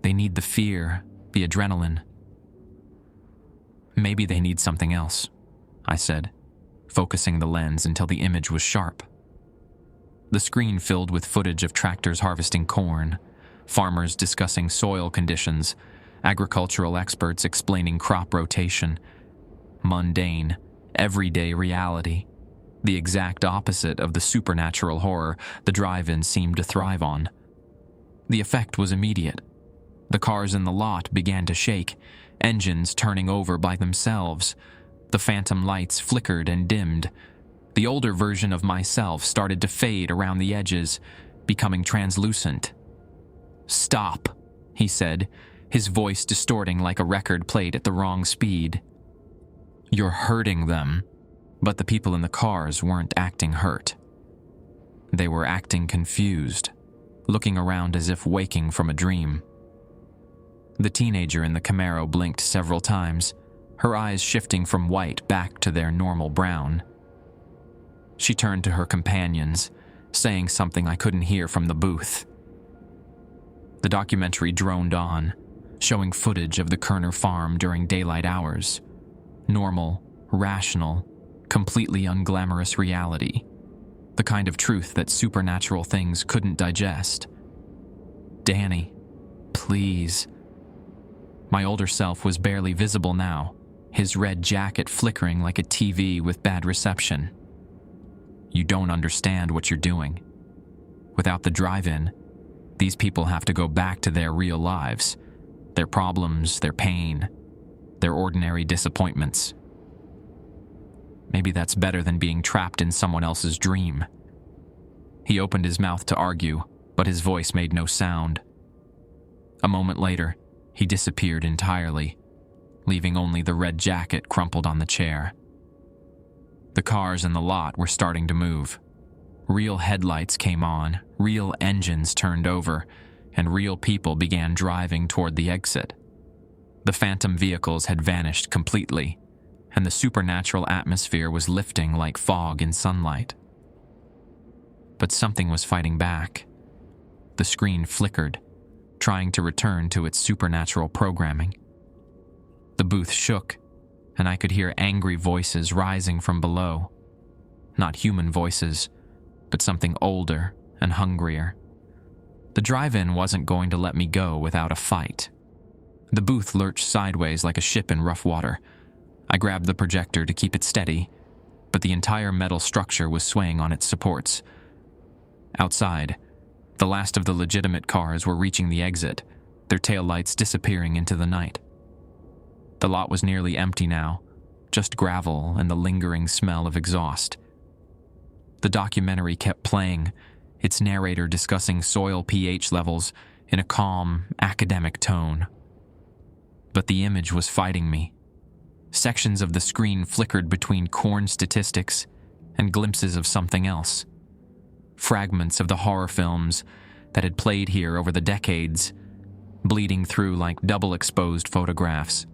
They need the fear, the adrenaline. Maybe they need something else, I said, focusing the lens until the image was sharp. The screen filled with footage of tractors harvesting corn, farmers discussing soil conditions, agricultural experts explaining crop rotation. Mundane, everyday reality. The exact opposite of the supernatural horror the drive-in seemed to thrive on. The effect was immediate. The cars in the lot began to shake, engines turning over by themselves. The phantom lights flickered and dimmed. The older version of myself started to fade around the edges, becoming translucent. "Stop," he said, his voice distorting like a record played at the wrong speed. "You're hurting them." But the people in the cars weren't acting hurt. They were acting confused, looking around as if waking from a dream. The teenager in the Camaro blinked several times, her eyes shifting from white back to their normal brown. She turned to her companions, saying something I couldn't hear from the booth. The documentary droned on, showing footage of the Kerner farm during daylight hours. Normal, rational, completely unglamorous reality. The kind of truth that supernatural things couldn't digest. Danny, please. My older self was barely visible now, his red jacket flickering like a TV with bad reception. You don't understand what you're doing. Without the drive-in, these people have to go back to their real lives, their problems, their pain, their ordinary disappointments. Maybe that's better than being trapped in someone else's dream. He opened his mouth to argue, but his voice made no sound. A moment later, he disappeared entirely, leaving only the red jacket crumpled on the chair. The cars in the lot were starting to move. Real headlights came on, real engines turned over, and real people began driving toward the exit. The phantom vehicles had vanished completely, and the supernatural atmosphere was lifting like fog in sunlight. But something was fighting back. The screen flickered, trying to return to its supernatural programming. The booth shook, and I could hear angry voices rising from below. Not human voices, but something older and hungrier. The drive-in wasn't going to let me go without a fight. The booth lurched sideways like a ship in rough water. I grabbed the projector to keep it steady, but the entire metal structure was swaying on its supports. Outside, the last of the legitimate cars were reaching the exit, their taillights disappearing into the night. The lot was nearly empty now, just gravel and the lingering smell of exhaust. The documentary kept playing, its narrator discussing soil pH levels in a calm, academic tone. But the image was fighting me. Sections of the screen flickered between corn statistics and glimpses of something else. Fragments of the horror films that had played here over the decades, bleeding through like double-exposed photographs.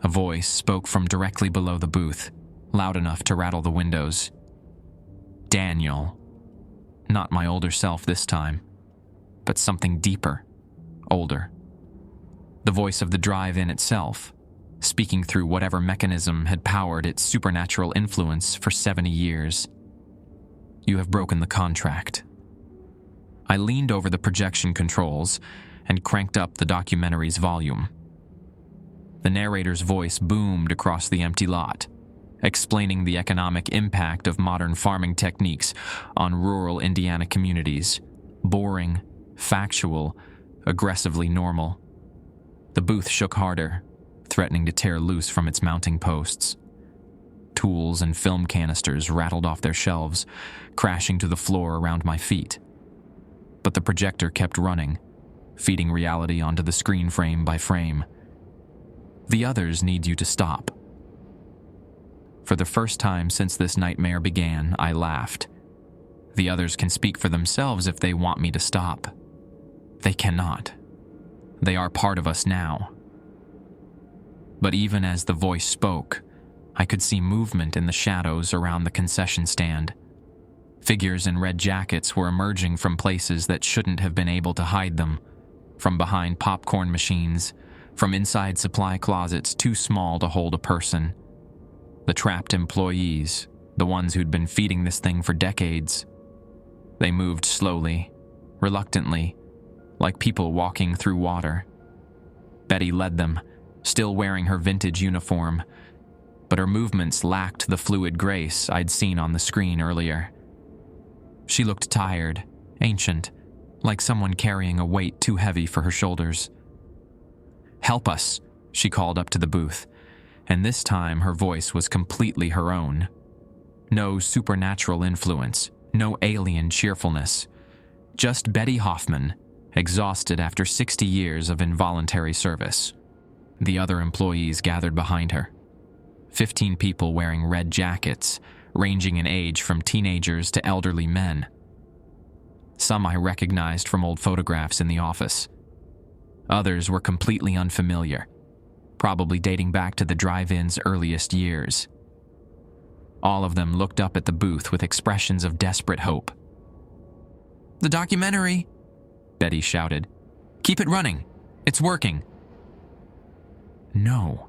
A voice spoke from directly below the booth, loud enough to rattle the windows. Daniel. Not my older self this time, but something deeper, older. The voice of the drive-in itself, speaking through whatever mechanism had powered its supernatural influence for 70 years. You have broken the contract. I leaned over the projection controls and cranked up the documentary's volume. The narrator's voice boomed across the empty lot, explaining the economic impact of modern farming techniques on rural Indiana communities. Boring, factual, aggressively normal. The booth shook harder, threatening to tear loose from its mounting posts. Tools and film canisters rattled off their shelves, crashing to the floor around my feet. But the projector kept running, feeding reality onto the screen frame by frame. The others need you to stop. For the first time since this nightmare began, I laughed. The others can speak for themselves if they want me to stop. They cannot. They are part of us now. But even as the voice spoke, I could see movement in the shadows around the concession stand. Figures in red jackets were emerging from places that shouldn't have been able to hide them, from behind popcorn machines, from inside supply closets too small to hold a person. The trapped employees, the ones who'd been feeding this thing for decades. They moved slowly, reluctantly, like people walking through water. Betty led them, still wearing her vintage uniform, but her movements lacked the fluid grace I'd seen on the screen earlier. She looked tired, ancient, like someone carrying a weight too heavy for her shoulders. "Help us," she called up to the booth, and this time her voice was completely her own. No supernatural influence, no alien cheerfulness. Just Betty Hoffman, exhausted after 60 years of involuntary service. The other employees gathered behind her. 15 people wearing red jackets, ranging in age from teenagers to elderly men. Some I recognized from old photographs in the office. Others were completely unfamiliar, probably dating back to the drive-in's earliest years. All of them looked up at the booth with expressions of desperate hope. "The documentary!" Betty shouted. "Keep it running! It's working!" "No."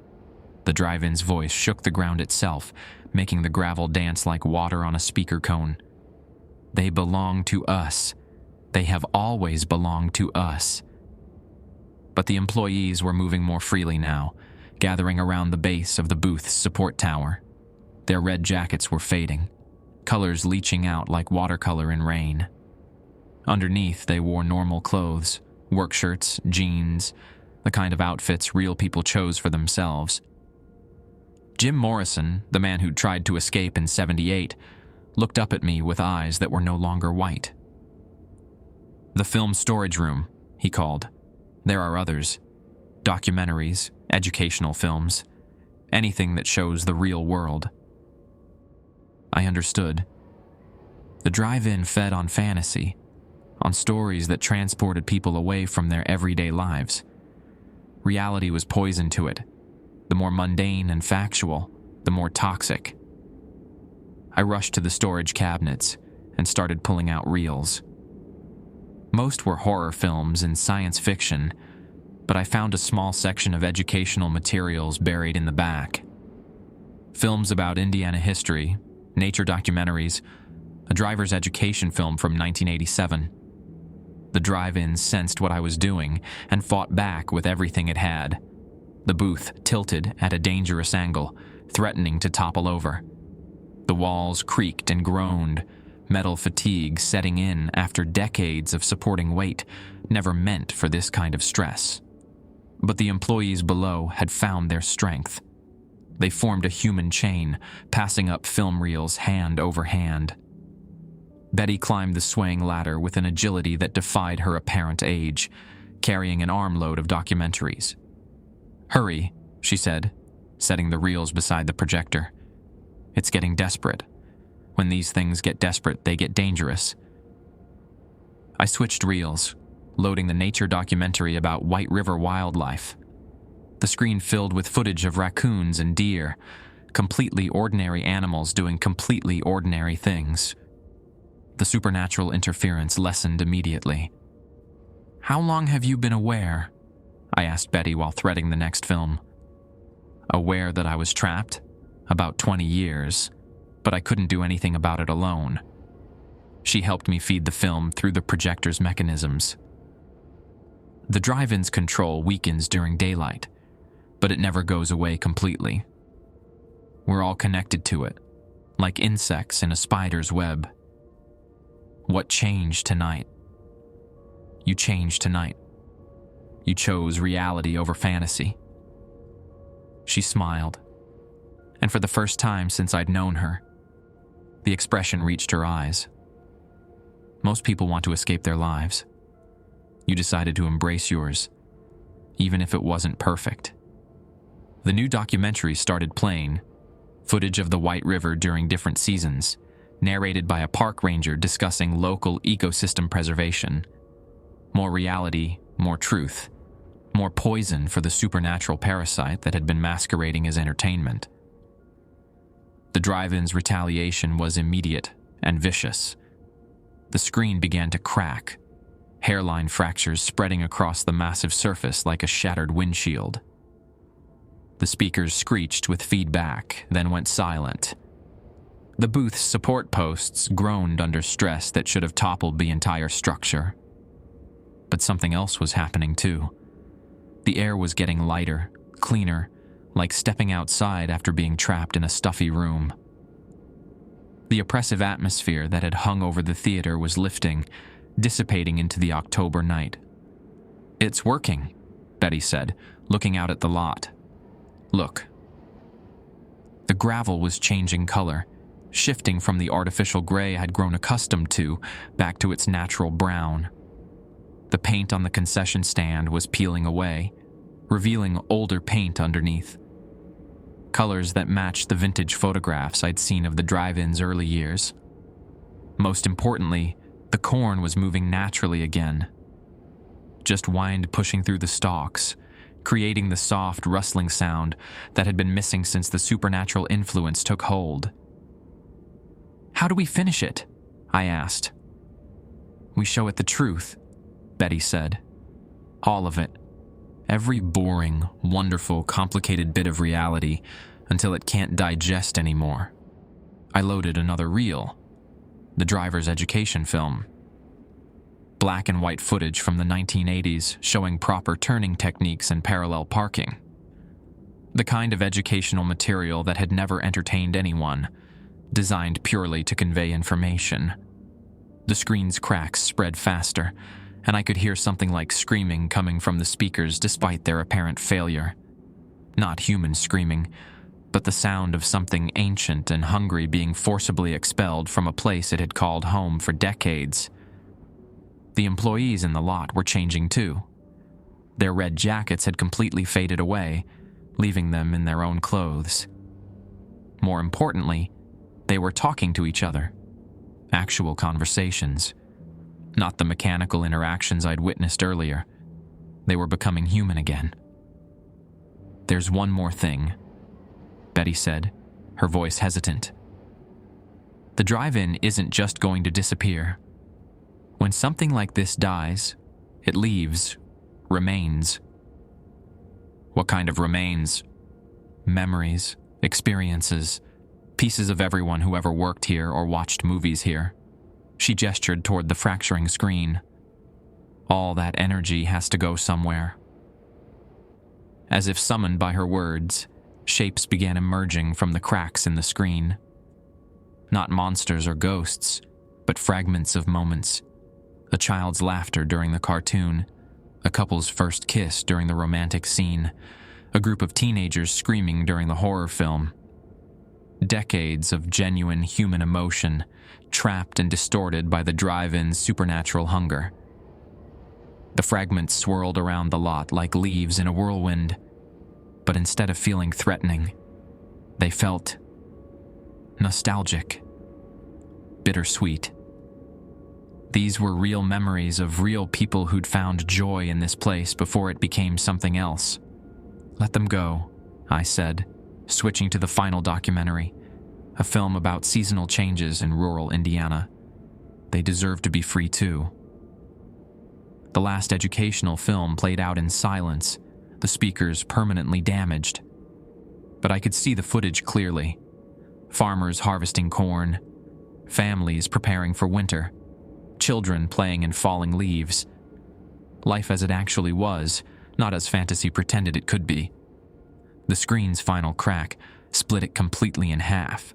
The drive-in's voice shook the ground itself, making the gravel dance like water on a speaker cone. "They belong to us. They have always belonged to us." But the employees were moving more freely now, gathering around the base of the booth's support tower. Their red jackets were fading, colors leaching out like watercolor in rain. Underneath, they wore normal clothes, work shirts, jeans, the kind of outfits real people chose for themselves. Jim Morrison, the man who'd tried to escape in '78, looked up at me with eyes that were no longer white. "The film storage room," he called. "There are others. Documentaries, educational films, anything that shows the real world." I understood. The drive-in fed on fantasy, on stories that transported people away from their everyday lives. Reality was poison to it. The more mundane and factual, the more toxic. I rushed to the storage cabinets and started pulling out reels. Most were horror films and science fiction, but I found a small section of educational materials buried in the back. Films about Indiana history, nature documentaries, a driver's education film from 1987. The drive-in sensed what I was doing and fought back with everything it had. The booth tilted at a dangerous angle, threatening to topple over. The walls creaked and groaned, metal fatigue setting in after decades of supporting weight, never meant for this kind of stress. But the employees below had found their strength. They formed a human chain, passing up film reels hand over hand. Betty climbed the swaying ladder with an agility that defied her apparent age, carrying an armload of documentaries. "Hurry," she said, setting the reels beside the projector. "It's getting desperate. When these things get desperate, they get dangerous." I switched reels, loading the nature documentary about White River wildlife. The screen filled with footage of raccoons and deer, completely ordinary animals doing completely ordinary things. The supernatural interference lessened immediately. "How long have you been aware?" I asked Betty while threading the next film. "Aware that I was trapped? About 20 years, but I couldn't do anything about it alone." She helped me feed the film through the projector's mechanisms. The drive-in's control weakens during daylight, but it never goes away completely. We're all connected to it, like insects in a spider's web. What changed tonight? You changed tonight. You chose reality over fantasy. She smiled, and for the first time since I'd known her, the expression reached her eyes. Most people want to escape their lives. You decided to embrace yours, even if it wasn't perfect. The new documentary started playing, footage of the White River during different seasons, narrated by a park ranger discussing local ecosystem preservation. More reality, more truth, more poison for the supernatural parasite that had been masquerading as entertainment. The drive-in's retaliation was immediate and vicious. The screen began to crack, hairline fractures spreading across the massive surface like a shattered windshield. The speakers screeched with feedback, then went silent. The booth's support posts groaned under stress that should have toppled the entire structure. But something else was happening too. The air was getting lighter, cleaner, like stepping outside after being trapped in a stuffy room. The oppressive atmosphere that had hung over the theater was lifting, dissipating into the October night. "It's working," Betty said, looking out at the lot. "Look." The gravel was changing color, shifting from the artificial gray I'd grown accustomed to back to its natural brown. The paint on the concession stand was peeling away, revealing older paint underneath. Colors that matched the vintage photographs I'd seen of the drive-in's early years. Most importantly, the corn was moving naturally again. Just wind pushing through the stalks, creating the soft, rustling sound that had been missing since the supernatural influence took hold. "How do we finish it?" I asked. "We show it the truth," Betty said. "All of it. Every boring, wonderful, complicated bit of reality until it can't digest anymore." I loaded another reel, the driver's education film. Black and white footage from the 1980s showing proper turning techniques and parallel parking. The kind of educational material that had never entertained anyone, designed purely to convey information. The screen's cracks spread faster, and I could hear something like screaming coming from the speakers despite their apparent failure. Not human screaming, but the sound of something ancient and hungry being forcibly expelled from a place it had called home for decades. The employees in the lot were changing too. Their red jackets had completely faded away, leaving them in their own clothes. More importantly, they were talking to each other. Actual conversations. Not the mechanical interactions I'd witnessed earlier. They were becoming human again. "There's one more thing," Betty said, her voice hesitant. "The drive-in isn't just going to disappear. When something like this dies, it leaves, remains." "What kind of remains?" "Memories, experiences, pieces of everyone who ever worked here or watched movies here." She gestured toward the fracturing screen. "All that energy has to go somewhere." As if summoned by her words, shapes began emerging from the cracks in the screen. Not monsters or ghosts, but fragments of moments. A child's laughter during the cartoon, a couple's first kiss during the romantic scene, a group of teenagers screaming during the horror film. Decades of genuine human emotion, trapped and distorted by the drive-in's supernatural hunger. The fragments swirled around the lot like leaves in a whirlwind, but instead of feeling threatening, they felt nostalgic, bittersweet. These were real memories of real people who'd found joy in this place before it became something else. "Let them go," I said, switching to the final documentary, a film about seasonal changes in rural Indiana. They deserve to be free too. The last educational film played out in silence, the speakers permanently damaged. But I could see the footage clearly. Farmers harvesting corn, families preparing for winter, children playing in falling leaves. Life as it actually was, not as fantasy pretended it could be. The screen's final crack split it completely in half.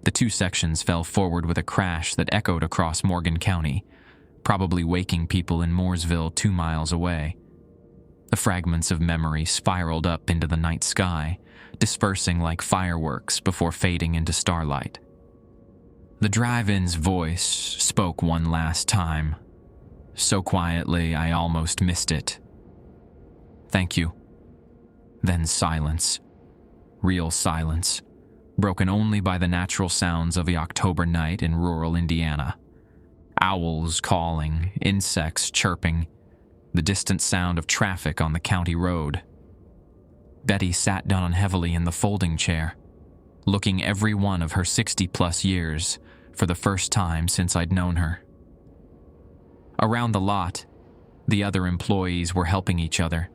The two sections fell forward with a crash that echoed across Morgan County, probably waking people in Mooresville 2 miles away. The fragments of memory spiraled up into the night sky, dispersing like fireworks before fading into starlight. The drive-in's voice spoke one last time, so quietly I almost missed it. "Thank you." Then silence. Real silence, broken only by the natural sounds of the October night in rural Indiana. Owls calling, insects chirping, the distant sound of traffic on the county road. Betty sat down heavily in the folding chair, looking every one of her 60-plus years for the first time since I'd known her. Around the lot, the other employees were helping each other,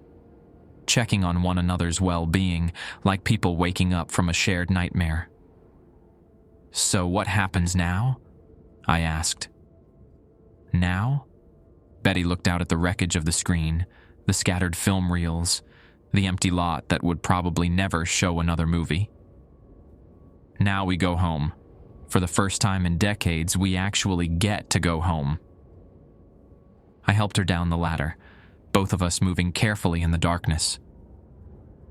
checking on one another's well-being like people waking up from a shared nightmare. "So what happens now?" I asked. "Now?" Betty looked out at the wreckage of the screen, the scattered film reels, the empty lot that would probably never show another movie. "Now we go home. For the first time in decades, we actually get to go home." I helped her down the ladder, both of us moving carefully in the darkness.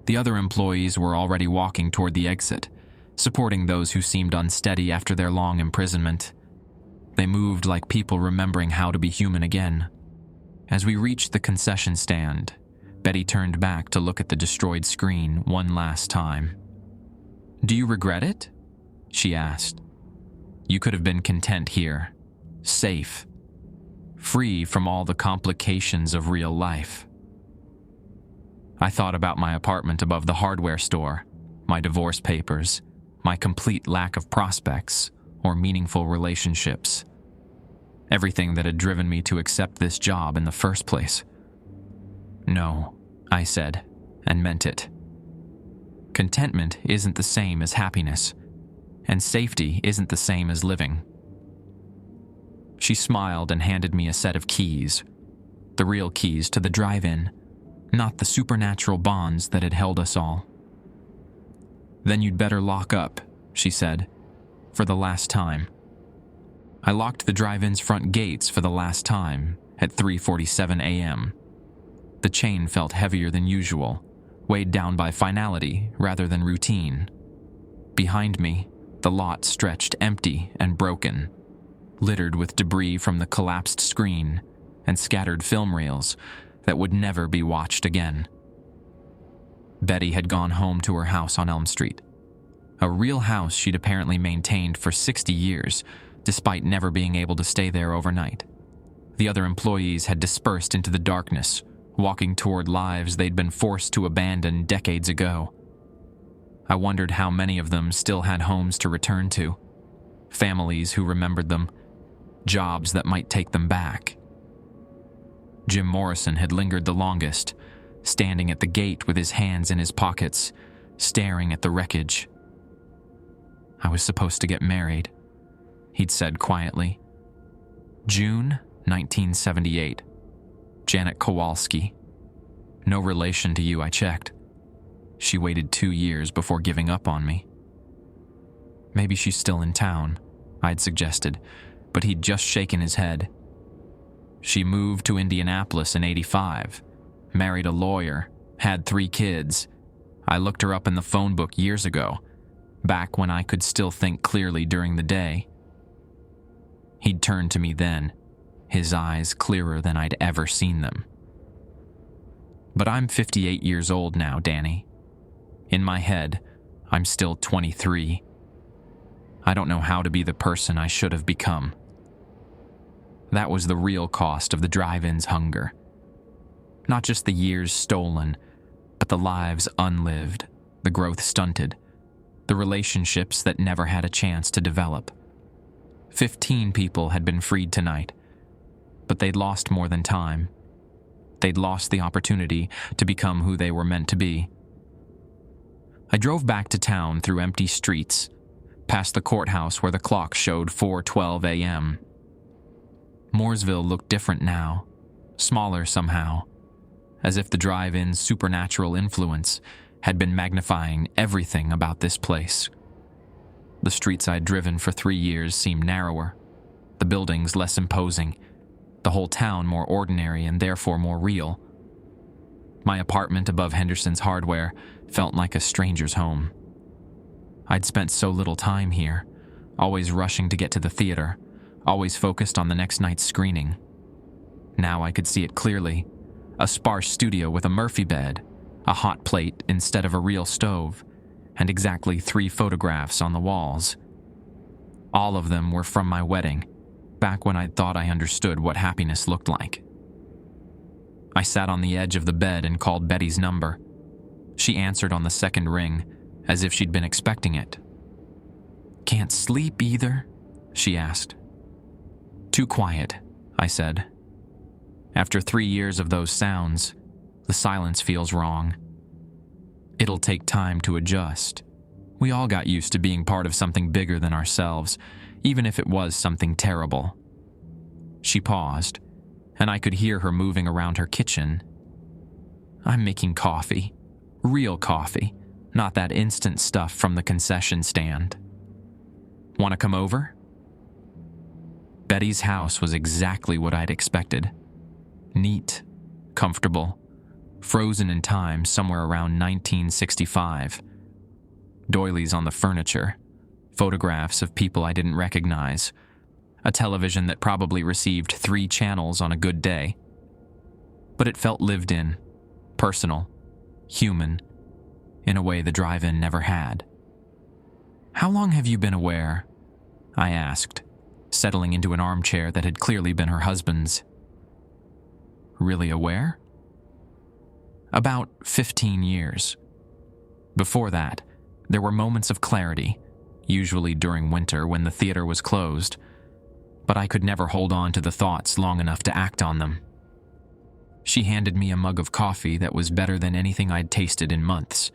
The other employees were already walking toward the exit, supporting those who seemed unsteady after their long imprisonment. They moved like people remembering how to be human again. As we reached the concession stand, Betty turned back to look at the destroyed screen one last time. "Do you regret it?" she asked. "You could have been content here, safe, free from all the complications of real life." I thought about my apartment above the hardware store, my divorce papers, my complete lack of prospects or meaningful relationships. Everything that had driven me to accept this job in the first place. "No," I said, and meant it. Contentment isn't the same as happiness, and safety isn't the same as living. She smiled and handed me a set of keys, the real keys to the drive-in, not the supernatural bonds that had held us all. "Then you'd better lock up," she said, "for the last time." I locked the drive-in's front gates for the last time at 3:47 a.m. The chain felt heavier than usual, weighed down by finality rather than routine. Behind me, the lot stretched empty and broken, littered with debris from the collapsed screen and scattered film reels that would never be watched again. Betty had gone home to her house on Elm Street, a real house she'd apparently maintained for 60 years, despite never being able to stay there overnight. The other employees had dispersed into the darkness, walking toward lives they'd been forced to abandon decades ago. I wondered how many of them still had homes to return to, families who remembered them, jobs that might take them back. Jim Morrison had lingered the longest, standing at the gate with his hands in his pockets, staring at the wreckage. "I was supposed to get married," he'd said quietly. "June 1978. Janet Kowalski. No relation to you, I checked. She waited 2 years before giving up on me." "Maybe she's still in town," I'd suggested, but he'd just shaken his head. "She moved to Indianapolis in '85, married a lawyer, had 3 kids. I looked her up in the phone book years ago, back when I could still think clearly during the day." He'd turned to me then, his eyes clearer than I'd ever seen them. But I'm 58 years old now, Danny. In my head, I'm still 23. I don't know how to be the person I should have become. That was the real cost of the drive-in's hunger. Not just the years stolen, but the lives unlived, the growth stunted, the relationships that never had a chance to develop. 15 people had been freed tonight, but they'd lost more than time. They'd lost the opportunity to become who they were meant to be. I drove back to town through empty streets, past the courthouse where the clock showed 4:12 a.m. Mooresville looked different now, smaller somehow, as if the drive-in's supernatural influence had been magnifying everything about this place. The streets I'd driven for 3 years seemed narrower, the buildings less imposing, the whole town more ordinary and therefore more real. My apartment above Henderson's Hardware felt like a stranger's home. I'd spent so little time here, always rushing to get to the theater, always focused on the next night's screening. Now I could see it clearly, a sparse studio with a Murphy bed, a hot plate instead of a real stove, and exactly 3 photographs on the walls. All of them were from my wedding, back when I thought I understood what happiness looked like. I sat on the edge of the bed and called Betty's number. She answered on the second ring, as if she'd been expecting it. "Can't sleep either?" she asked. "Too quiet," I said. After 3 years of those sounds, the silence feels wrong. It'll take time to adjust. We all got used to being part of something bigger than ourselves, even if it was something terrible. She paused, and I could hear her moving around her kitchen. "I'm making coffee. Real coffee, not that instant stuff from the concession stand. Want to come over?" Betty's house was exactly what I'd expected. Neat, comfortable, frozen in time somewhere around 1965. Doilies on the furniture, photographs of people I didn't recognize, a television that probably received 3 channels on a good day. But it felt lived in, personal, human, in a way the drive-in never had. "How long have you been aware?" I asked, settling into an armchair that had clearly been her husband's. "Really aware?" "About 15 years. Before that, there were moments of clarity, usually during winter when the theater was closed, but I could never hold on to the thoughts long enough to act on them." She handed me a mug of coffee that was better than anything I'd tasted in months.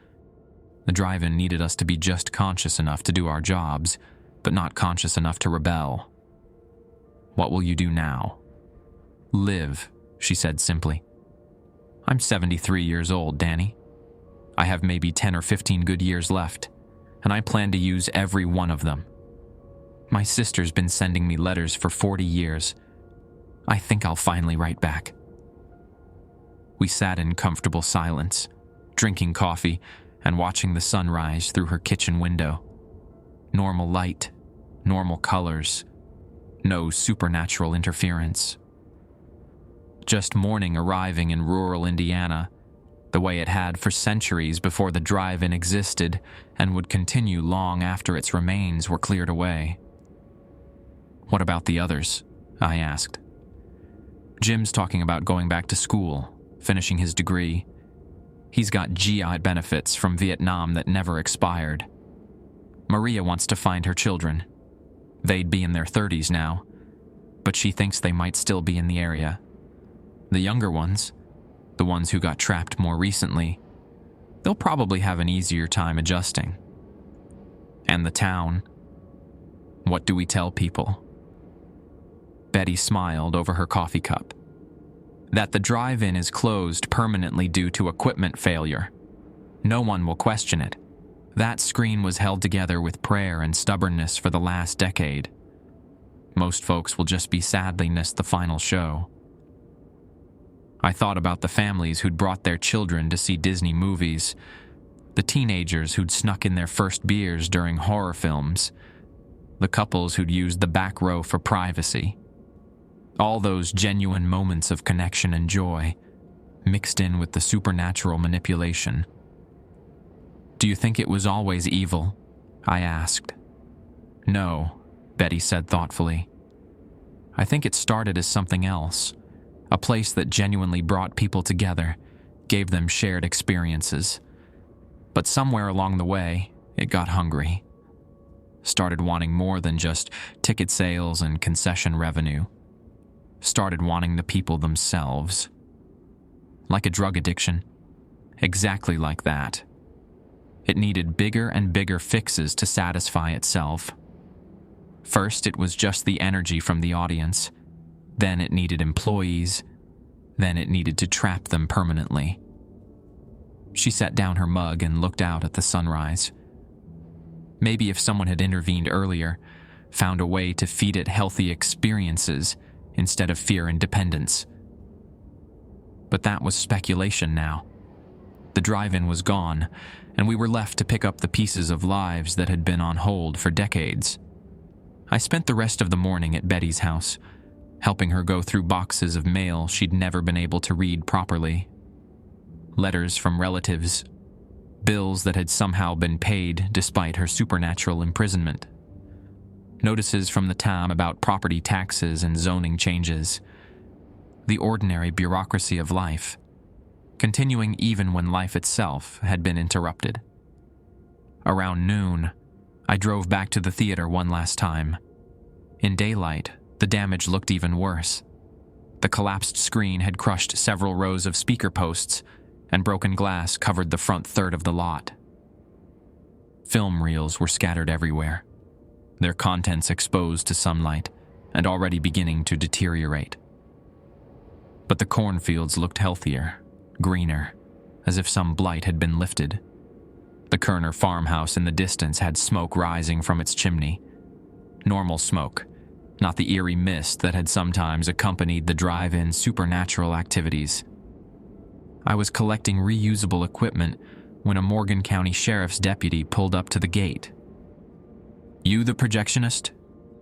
The drive-in needed us to be just conscious enough to do our jobs, but not conscious enough to rebel. "What will you do now?" "Live," she said simply. "I'm 73 years old, Danny. I have maybe 10 or 15 good years left, and I plan to use every one of them. My sister's been sending me letters for 40 years. I think I'll finally write back." We sat in comfortable silence, drinking coffee and watching the sun rise through her kitchen window. Normal light, normal colors, no supernatural interference. Just morning arriving in rural Indiana, the way it had for centuries before the drive-in existed and would continue long after its remains were cleared away. "What about the others?" I asked. "Jim's talking about going back to school, finishing his degree. He's got GI benefits from Vietnam that never expired. Maria wants to find her children. They'd be in their 30s now, but she thinks they might still be in the area. The younger ones, the ones who got trapped more recently, they'll probably have an easier time adjusting. And the town, what do we tell people?" Betty smiled over her coffee cup. "That the drive-in is closed permanently due to equipment failure. No one will question it. That screen was held together with prayer and stubbornness for the last decade. Most folks will just be sadly missed the final show." I thought about the families who'd brought their children to see Disney movies, the teenagers who'd snuck in their first beers during horror films, the couples who'd used the back row for privacy. All those genuine moments of connection and joy, mixed in with the supernatural manipulation. "Do you think it was always evil?" I asked. "No," Betty said thoughtfully. "I think it started as something else, a place that genuinely brought people together, gave them shared experiences. But somewhere along the way, it got hungry. Started wanting more than just ticket sales and concession revenue. Started wanting the people themselves. Like a drug addiction. Exactly like that. It needed bigger and bigger fixes to satisfy itself. First, it was just the energy from the audience. Then it needed employees. Then it needed to trap them permanently." She set down her mug and looked out at the sunrise. Maybe if someone had intervened earlier, found a way to feed it healthy experiences instead of fear and dependence. But that was speculation now. The drive-in was gone, and we were left to pick up the pieces of lives that had been on hold for decades. I spent the rest of the morning at Betty's house, helping her go through boxes of mail she'd never been able to read properly. Letters from relatives, bills that had somehow been paid despite her supernatural imprisonment, notices from the town about property taxes and zoning changes, the ordinary bureaucracy of life, continuing even when life itself had been interrupted. Around noon, I drove back to the theater one last time. In daylight, the damage looked even worse. The collapsed screen had crushed several rows of speaker posts, and broken glass covered the front third of the lot. Film reels were scattered everywhere, their contents exposed to sunlight and already beginning to deteriorate. But the cornfields looked healthier, greener, as if some blight had been lifted. The Kerner farmhouse in the distance had smoke rising from its chimney. Normal smoke, not the eerie mist that had sometimes accompanied the drive-in supernatural activities. I was collecting reusable equipment when a Morgan County Sheriff's deputy pulled up to the gate. "You the projectionist?"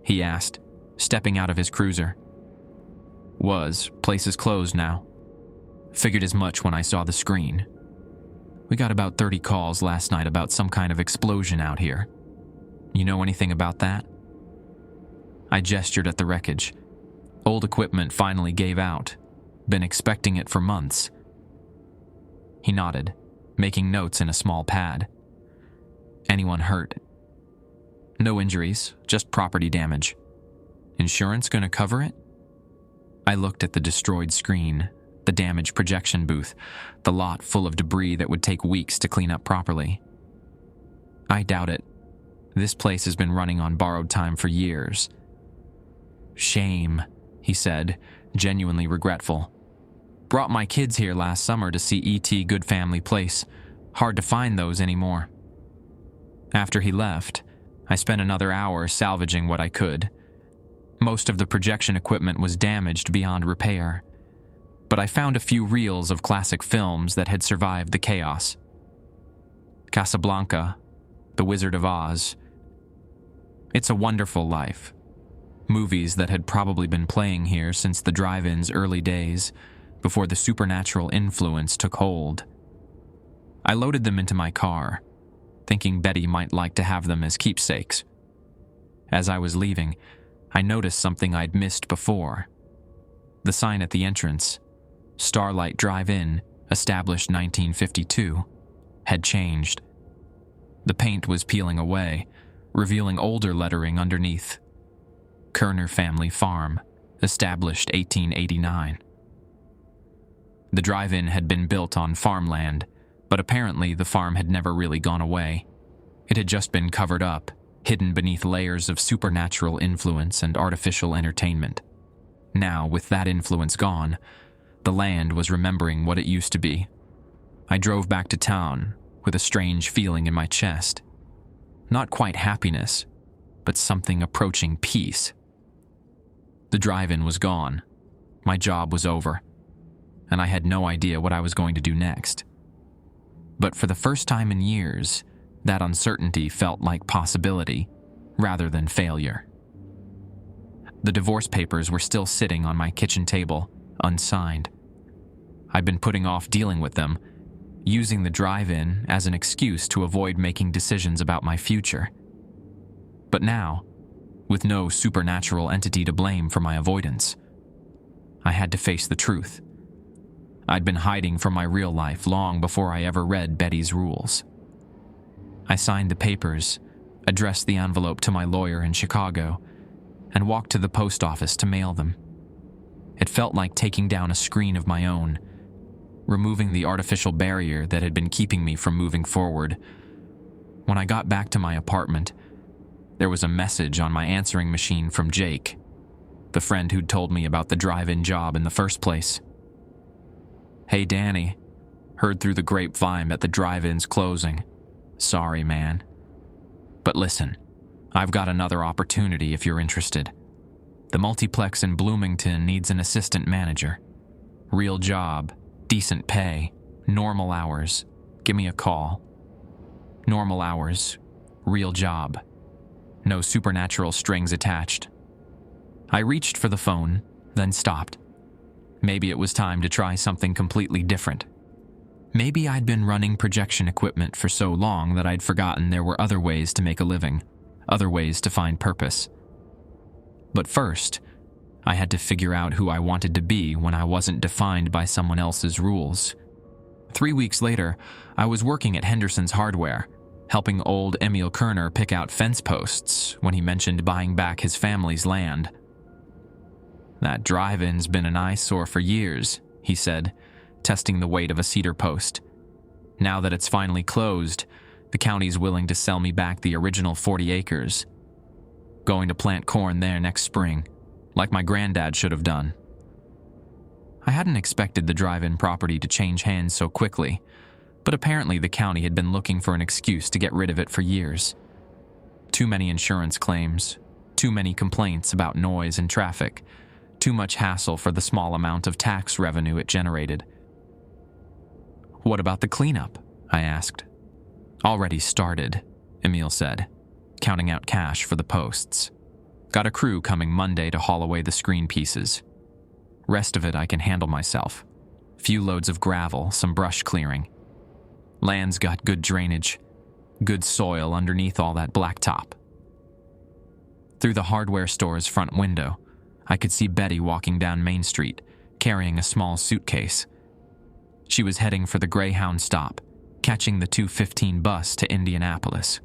he asked, stepping out of his cruiser. "Was. Place is closed now. Figured as much when I saw the screen. We got about 30 calls last night about some kind of explosion out here. You know anything about that?" I gestured at the wreckage. Old equipment finally gave out. Been expecting it for months. He nodded, making notes in a small pad. "Anyone hurt?" "No injuries, just property damage. Insurance gonna cover it?" I looked at the destroyed screen, the damaged projection booth, the lot full of debris that would take weeks to clean up properly. "I doubt it. This place has been running on borrowed time for years." "Shame," he said, genuinely regretful. "Brought my kids here last summer to see E.T. Good Family Place. Hard to find those anymore." After he left, I spent another hour salvaging what I could. Most of the projection equipment was damaged beyond repair, but I found a few reels of classic films that had survived the chaos. Casablanca, The Wizard of Oz, It's a Wonderful Life, movies that had probably been playing here since the drive-in's early days, before the supernatural influence took hold. I loaded them into my car, thinking Betty might like to have them as keepsakes. As I was leaving, I noticed something I'd missed before. The sign at the entrance, Starlight Drive-In, established 1952, had changed. The paint was peeling away, revealing older lettering underneath. Kerner Family Farm, established 1889. The drive-in had been built on farmland, but apparently the farm had never really gone away. It had just been covered up, hidden beneath layers of supernatural influence and artificial entertainment. Now, with that influence gone, the land was remembering what it used to be. I drove back to town with a strange feeling in my chest. Not quite happiness, but something approaching peace. The drive-in was gone. My job was over, and I had no idea what I was going to do next. But for the first time in years, that uncertainty felt like possibility. rather than failure. The divorce papers were still sitting on my kitchen table, unsigned. I'd been putting off dealing with them, using the drive-in as an excuse to avoid making decisions about my future. But now, with no supernatural entity to blame for my avoidance, I had to face the truth. I'd been hiding from my real life long before I ever read Betty's rules. I signed the papers, addressed the envelope to my lawyer in Chicago, and walked to the post office to mail them. It felt like taking down a screen of my own, removing the artificial barrier that had been keeping me from moving forward. When I got back to my apartment, there was a message on my answering machine from Jake, the friend who'd told me about the drive-in job in the first place. "Hey Danny, heard through the grapevine that the drive-in's closing. Sorry, man. But listen, I've got another opportunity if you're interested. The multiplex in Bloomington needs an assistant manager. Real job, decent pay, normal hours. Give me a call. Normal hours, real job. No supernatural strings attached." I reached for the phone, then stopped. Maybe it was time to try something completely different. Maybe I'd been running projection equipment for so long that I'd forgotten there were other ways to make a living, other ways to find purpose. But first, I had to figure out who I wanted to be when I wasn't defined by someone else's rules. 3 weeks later, I was working at Henderson's Hardware, helping old Emil Kerner pick out fence posts when he mentioned buying back his family's land. "That drive-in's been an eyesore for years," he said, testing the weight of a cedar post. "Now that it's finally closed, the county's willing to sell me back the original 40 acres. Going to plant corn there next spring, like my granddad should have done." I hadn't expected the drive-in property to change hands so quickly, but apparently the county had been looking for an excuse to get rid of it for years. Too many insurance claims, too many complaints about noise and traffic, too much hassle for the small amount of tax revenue it generated. "What about the cleanup?" I asked. "Already started," Emil said, counting out cash for the posts. "Got a crew coming Monday to haul away the screen pieces. Rest of it I can handle myself. Few loads of gravel, some brush clearing. Land's got good drainage, good soil underneath all that blacktop." Through the hardware store's front window, I could see Betty walking down Main Street, carrying a small suitcase. She was heading for the Greyhound stop, catching the 2:15 bus to Indianapolis.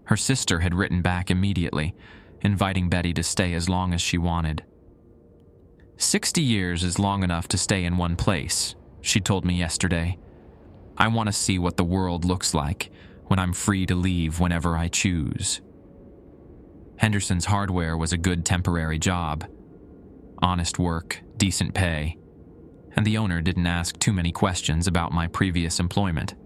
Her sister had written back immediately, inviting Betty to stay as long as she wanted. 60 years is long enough to stay in one place, she told me yesterday. "I want to see what the world looks like when I'm free to leave whenever I choose." Henderson's Hardware was a good temporary job. Honest work, decent pay, and the owner didn't ask too many questions about my previous employment.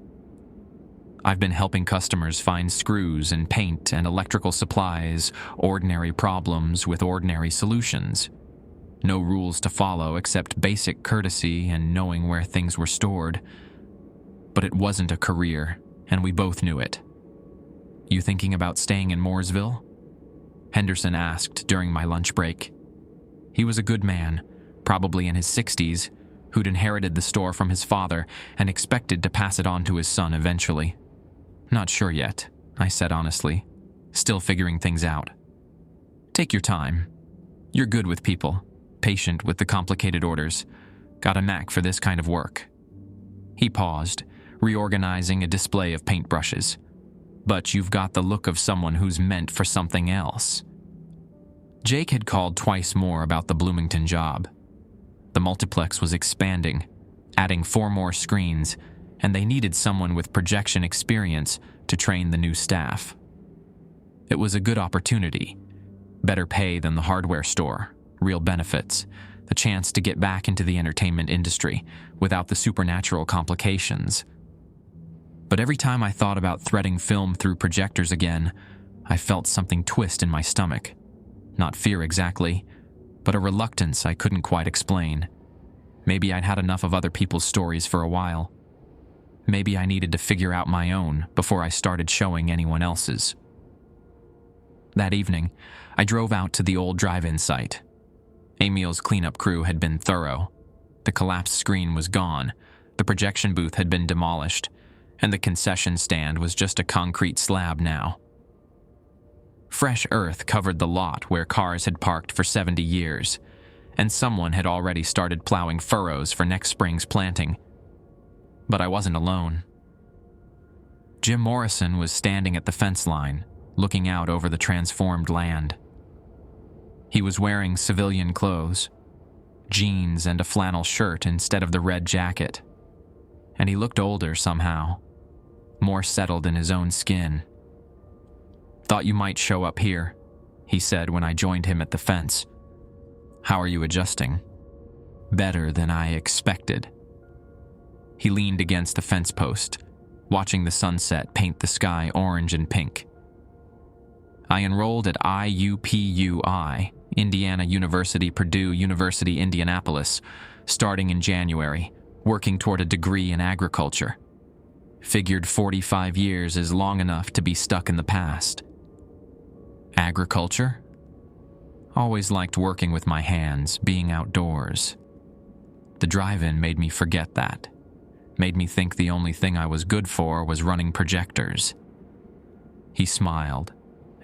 I've been helping customers find screws and paint and electrical supplies, ordinary problems with ordinary solutions. No rules to follow except basic courtesy and knowing where things were stored. But it wasn't a career, and we both knew it. "You thinking about staying in Mooresville?" Henderson asked during my lunch break. He was a good man, probably in his 60s, who'd inherited the store from his father and expected to pass it on to his son eventually. "Not sure yet," I said honestly, still figuring things out. "Take your time. You're good with people, patient with the complicated orders, got a knack for this kind of work." He paused, reorganizing a display of paintbrushes. "But you've got the look of someone who's meant for something else." Jake had called twice more about the Bloomington job. The multiplex was expanding, adding 4 more screens, and they needed someone with projection experience to train the new staff. It was a good opportunity. Better pay than the hardware store, real benefits, the chance to get back into the entertainment industry without the supernatural complications. But every time I thought about threading film through projectors again, I felt something twist in my stomach. Not fear exactly, but a reluctance I couldn't quite explain. Maybe I'd had enough of other people's stories for a while. Maybe I needed to figure out my own before I started showing anyone else's. That evening, I drove out to the old drive-in site. Emil's cleanup crew had been thorough. The collapsed screen was gone, the projection booth had been demolished, and the concession stand was just a concrete slab now. Fresh earth covered the lot where cars had parked for 70 years, and someone had already started plowing furrows for next spring's planting. But I wasn't alone. Jim Morrison was standing at the fence line, looking out over the transformed land. He was wearing civilian clothes, jeans and a flannel shirt instead of the red jacket, and he looked older somehow, more settled in his own skin. "Thought you might show up here," he said when I joined him at the fence. "How are you adjusting?" "Better than I expected." He leaned against the fence post, watching the sunset paint the sky orange and pink. "I enrolled at IUPUI, Indiana University, Purdue University, Indianapolis, starting in January, working toward a degree in agriculture. Figured 45 years is long enough to be stuck in the past." "Agriculture?" "Always liked working with my hands, being outdoors." The drive-in made me forget that. Made me think the only thing I was good for was running projectors. He smiled,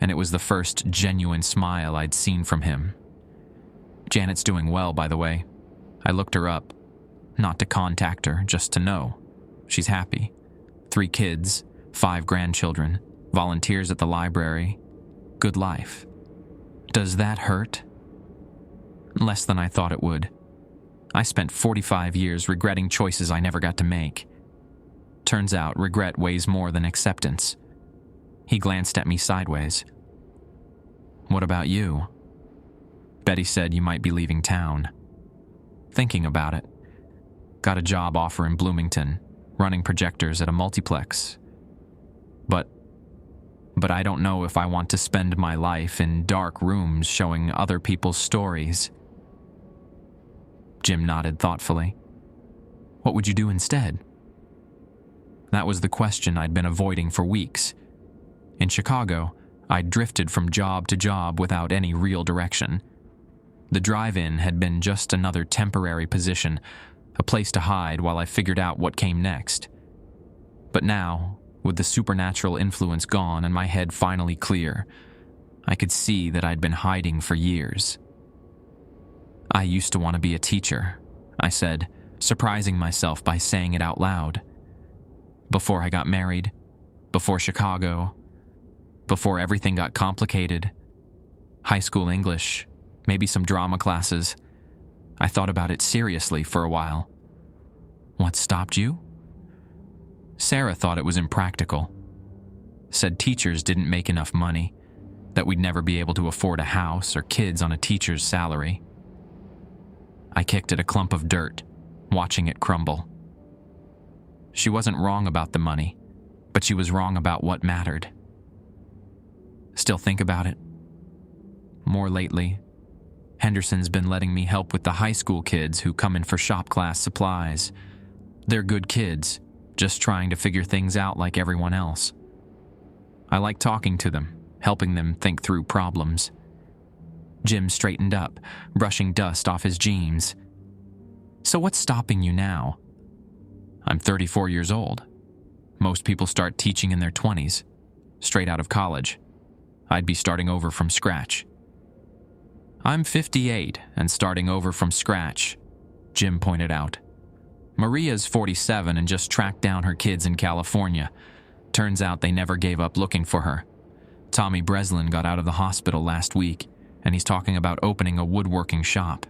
and it was the first genuine smile I'd seen from him. "Janet's doing well, by the way. I looked her up. Not to contact her, just to know. She's happy. 3 kids, 5 grandchildren, volunteers at the library. Good life. Does that hurt?" "Less than I thought it would. I spent 45 years regretting choices I never got to make. Turns out regret weighs more than acceptance." He glanced at me sideways. "What about you?" "Betty said you might be leaving town." "Thinking about it. Got a job offer in Bloomington, running projectors at a multiplex. But I don't know if I want to spend my life in dark rooms showing other people's stories." Jim nodded thoughtfully. "What would you do instead?" That was the question I'd been avoiding for weeks. In Chicago, I'd drifted from job to job without any real direction. The drive-in had been just another temporary position, a place to hide while I figured out what came next. But now, with the supernatural influence gone and my head finally clear, I could see that I'd been hiding for years. "I used to want to be a teacher," I said, surprising myself by saying it out loud. "Before I got married, before Chicago, before everything got complicated. High school English, maybe some drama classes. I thought about it seriously for a while." "What stopped you?" "Sarah thought it was impractical. Said teachers didn't make enough money, that we'd never be able to afford a house or kids on a teacher's salary." I kicked at a clump of dirt, watching it crumble. She wasn't wrong about the money, but she was wrong about what mattered. "Still think about it?" "More lately. Henderson's been letting me help with the high school kids who come in for shop class supplies. They're good kids, just trying to figure things out like everyone else. I like talking to them, helping them think through problems." Jim straightened up, brushing dust off his jeans. "So what's stopping you now?" "I'm 34 years old. Most people start teaching in their 20s, straight out of college. I'd be starting over from scratch." "I'm 58 and starting over from scratch," Jim pointed out. "Maria's 47 and just tracked down her kids in California. Turns out they never gave up looking for her. Tommy Breslin got out of the hospital last week, and he's talking about opening a woodworking shop."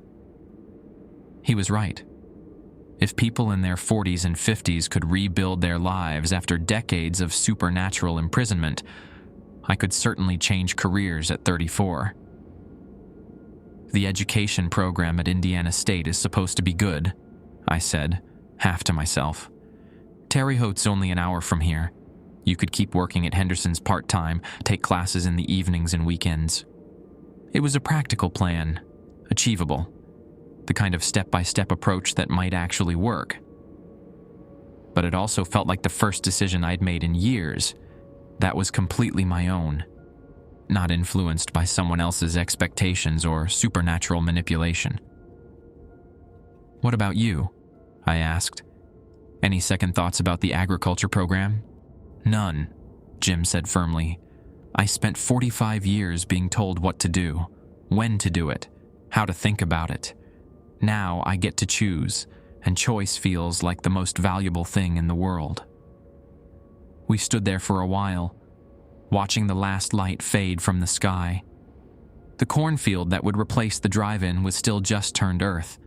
He was right. If people in their 40s and 50s could rebuild their lives after decades of supernatural imprisonment, I could certainly change careers at 34. "The education program at Indiana State is supposed to be good," I said, half to myself. "Terre Haute's only an hour from here. You could keep working at Henderson's part-time, take classes in the evenings and weekends." It was a practical plan, achievable, the kind of step-by-step approach that might actually work. But it also felt like the first decision I'd made in years that was completely my own. not influenced by someone else's expectations or supernatural manipulation. "What about you?" I asked. "Any second thoughts about the agriculture program?" "None," Jim said firmly. "I spent 45 years being told what to do, when to do it, how to think about it. Now I get to choose, and choice feels like the most valuable thing in the world." We stood there for a while, watching the last light fade from the sky. The cornfield that would replace the drive-in was still just turned earth,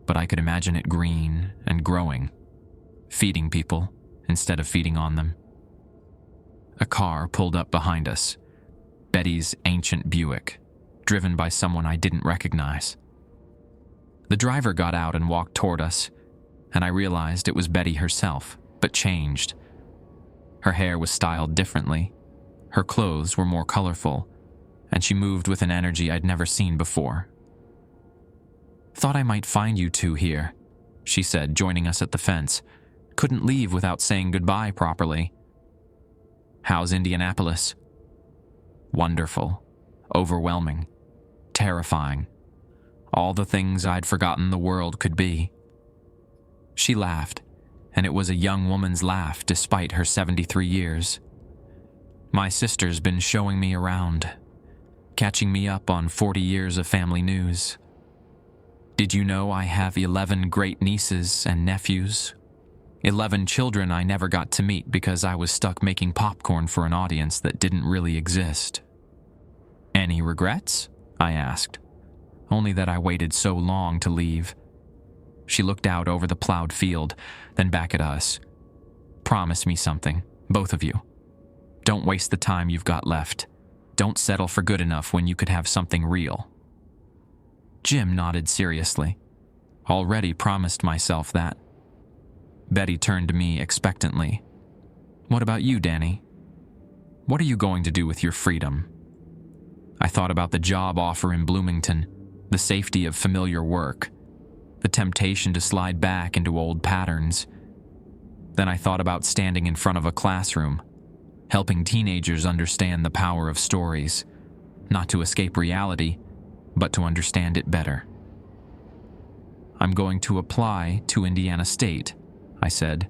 but I could imagine it green and growing, feeding people instead of feeding on them. A car pulled up behind us, Betty's ancient Buick, driven by someone I didn't recognize. The driver got out and walked toward us, and I realized it was Betty herself, but changed. Her hair was styled differently, her clothes were more colorful, and she moved with an energy I'd never seen before. "Thought I might find you two here," she said, joining us at the fence. "Couldn't leave without saying goodbye properly." "How's Indianapolis?" "Wonderful, overwhelming, terrifying. All the things I'd forgotten the world could be." She laughed, and it was a young woman's laugh despite her 73 years. "My sister's been showing me around, catching me up on 40 years of family news. Did you know I have 11 great-nieces and nephews? 11 children I never got to meet because I was stuck making popcorn for an audience that didn't really exist." "Any regrets?" I asked. "Only that I waited so long to leave." She looked out over the plowed field, then back at us. "Promise me something, both of you. Don't waste the time you've got left. Don't settle for good enough when you could have something real." Jim nodded seriously. "Already promised myself that." Betty turned to me expectantly. "What about you, Danny? What are you going to do with your freedom?" I thought about the job offer in Bloomington, the safety of familiar work, the temptation to slide back into old patterns. Then I thought about standing in front of a classroom, helping teenagers understand the power of stories, not to escape reality, but to understand it better. "I'm going to apply to Indiana State," I said.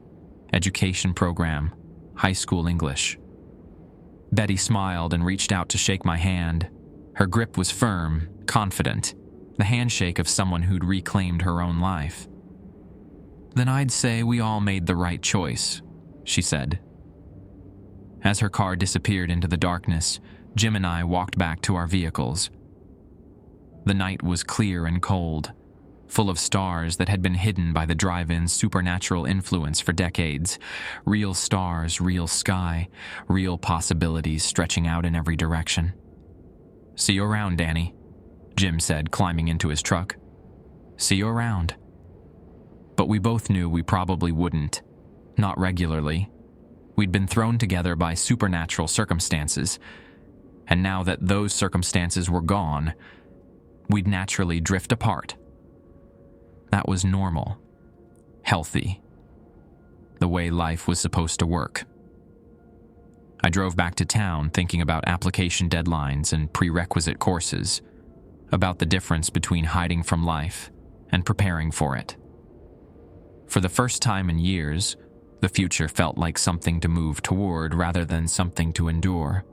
"Education program, high school English." Betty smiled and reached out to shake my hand. Her grip was firm, confident, the handshake of someone who'd reclaimed her own life. "Then I'd say we all made the right choice," she said. As her car disappeared into the darkness, Jim and I walked back to our vehicles. The night was clear and cold, full of stars that had been hidden by the drive-in's supernatural influence for decades. Real stars, real sky, real possibilities stretching out in every direction. "See you around, Danny," Jim said, climbing into his truck. "See you around." But we both knew we probably wouldn't. Not regularly. We'd been thrown together by supernatural circumstances, and now that those circumstances were gone, we'd naturally drift apart. That was normal, healthy, the way life was supposed to work. I drove back to town thinking about application deadlines and prerequisite courses, about the difference between hiding from life and preparing for it. For the first time in years, the future felt like something to move toward rather than something to endure.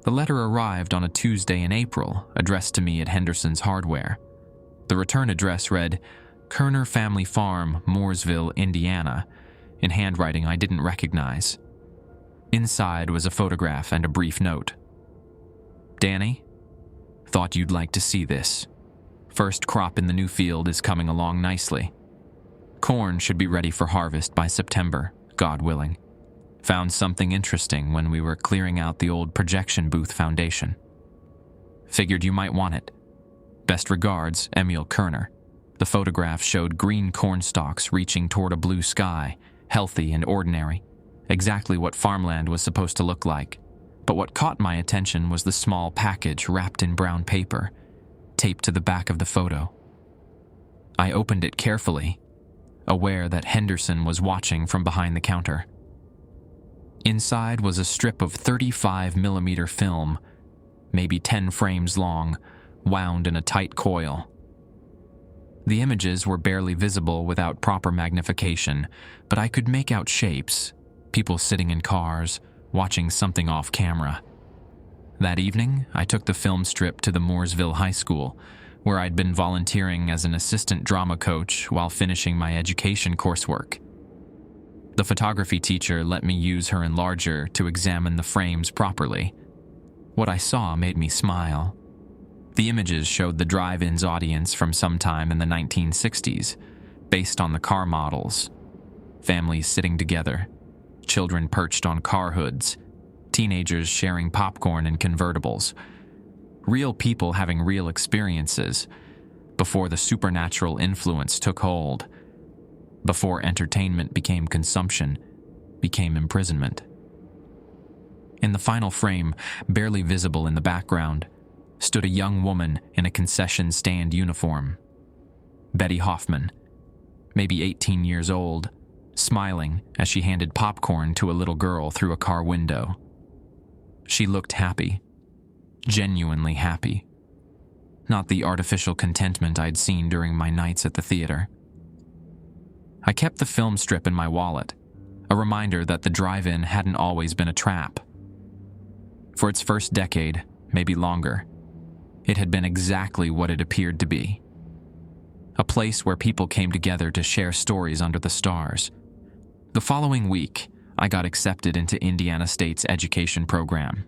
The letter arrived on a Tuesday in April, addressed to me at Henderson's Hardware. The return address read, Kerner Family Farm, Mooresville, Indiana, in handwriting I didn't recognize. Inside was a photograph and a brief note. "Danny, thought you'd like to see this. First crop in the new field is coming along nicely. Corn should be ready for harvest by September, God willing. Found something interesting when we were clearing out the old projection booth foundation. Figured you might want it. Best regards, Emil Kerner." The photograph showed green corn stalks reaching toward a blue sky, healthy and ordinary, exactly what farmland was supposed to look like. But what caught my attention was the small package wrapped in brown paper, taped to the back of the photo. I opened it carefully, aware that Henderson was watching from behind the counter. Inside was a strip of 35mm film maybe 10 frames long, wound in a tight coil. The images were barely visible without proper magnification, but I could make out shapes, people sitting in cars, watching something off camera. That evening, I took the film strip to the Mooresville High School, where I'd been volunteering as an assistant drama coach while finishing my education coursework. The photography teacher let me use her enlarger to examine the frames properly. What I saw made me smile. The images showed the drive-in's audience from sometime in the 1960s, based on the car models. Families sitting together, children perched on car hoods, teenagers sharing popcorn in convertibles. Real people having real experiences, before the supernatural influence took hold, before entertainment became consumption, became imprisonment. In the final frame, barely visible in the background, stood a young woman in a concession stand uniform. Betty Hoffman, maybe 18 years old, smiling as she handed popcorn to a little girl through a car window. She looked happy, genuinely happy. Not the artificial contentment I'd seen during my nights at the theater. I kept the film strip in my wallet, a reminder that the drive-in hadn't always been a trap. For its first decade, maybe longer, it had been exactly what it appeared to be. A place where people came together to share stories under the stars. The following week, I got accepted into Indiana State's education program.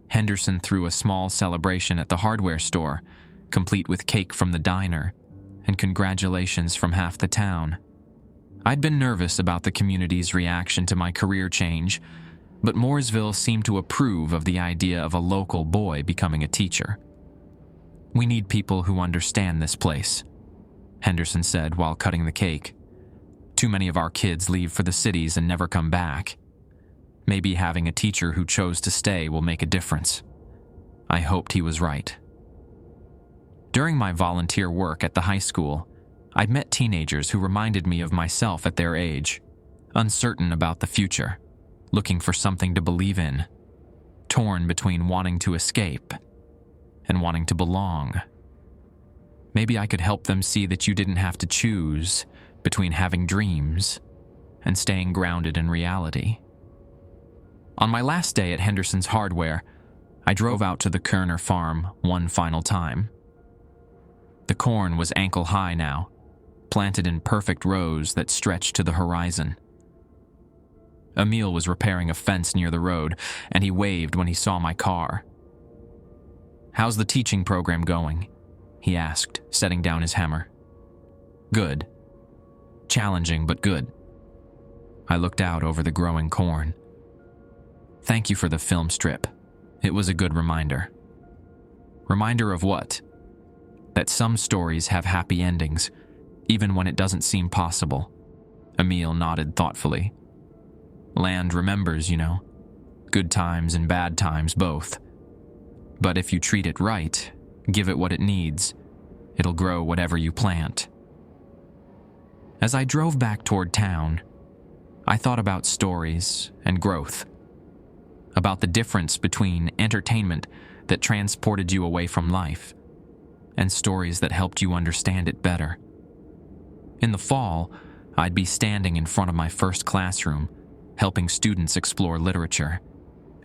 Henderson threw a small celebration at the hardware store, complete with cake from the diner, and congratulations from half the town. I'd been nervous about the community's reaction to my career change, but Mooresville seemed to approve of the idea of a local boy becoming a teacher. "We need people who understand this place," Henderson said while cutting the cake. "Too many of our kids leave for the cities and never come back. Maybe having a teacher who chose to stay will make a difference." I hoped he was right. During my volunteer work at the high school, I'd met teenagers who reminded me of myself at their age, uncertain about the future, looking for something to believe in, torn between wanting to escape and wanting to belong. Maybe I could help them see that you didn't have to choose between having dreams and staying grounded in reality. On my last day at Henderson's Hardware, I drove out to the Kerner farm one final time. The corn was ankle high now, planted in perfect rows that stretched to the horizon. Emil was repairing a fence near the road, and he waved when he saw my car. "How's the teaching program going?" he asked, setting down his hammer. "Good. Challenging, but good." I looked out over the growing corn. "Thank you for the film strip. It was a good reminder." "Reminder of what?" "That some stories have happy endings, even when it doesn't seem possible." Emil nodded thoughtfully. "Land remembers, you know. Good times and bad times both. But if you treat it right, give it what it needs, it'll grow whatever you plant." As I drove back toward town, I thought about stories and growth. About the difference between entertainment that transported you away from life and stories that helped you understand it better. In the fall, I'd be standing in front of my first classroom, helping students explore literature,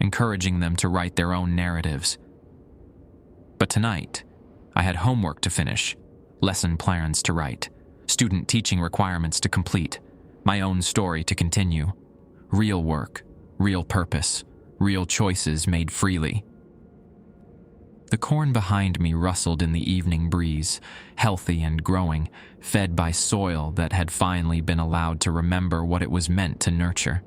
encouraging them to write their own narratives. But tonight, I had homework to finish, lesson plans to write, student teaching requirements to complete, my own story to continue. Real work, real purpose, real choices made freely. The corn behind me rustled in the evening breeze, healthy and growing, fed by soil that had finally been allowed to remember what it was meant to nurture.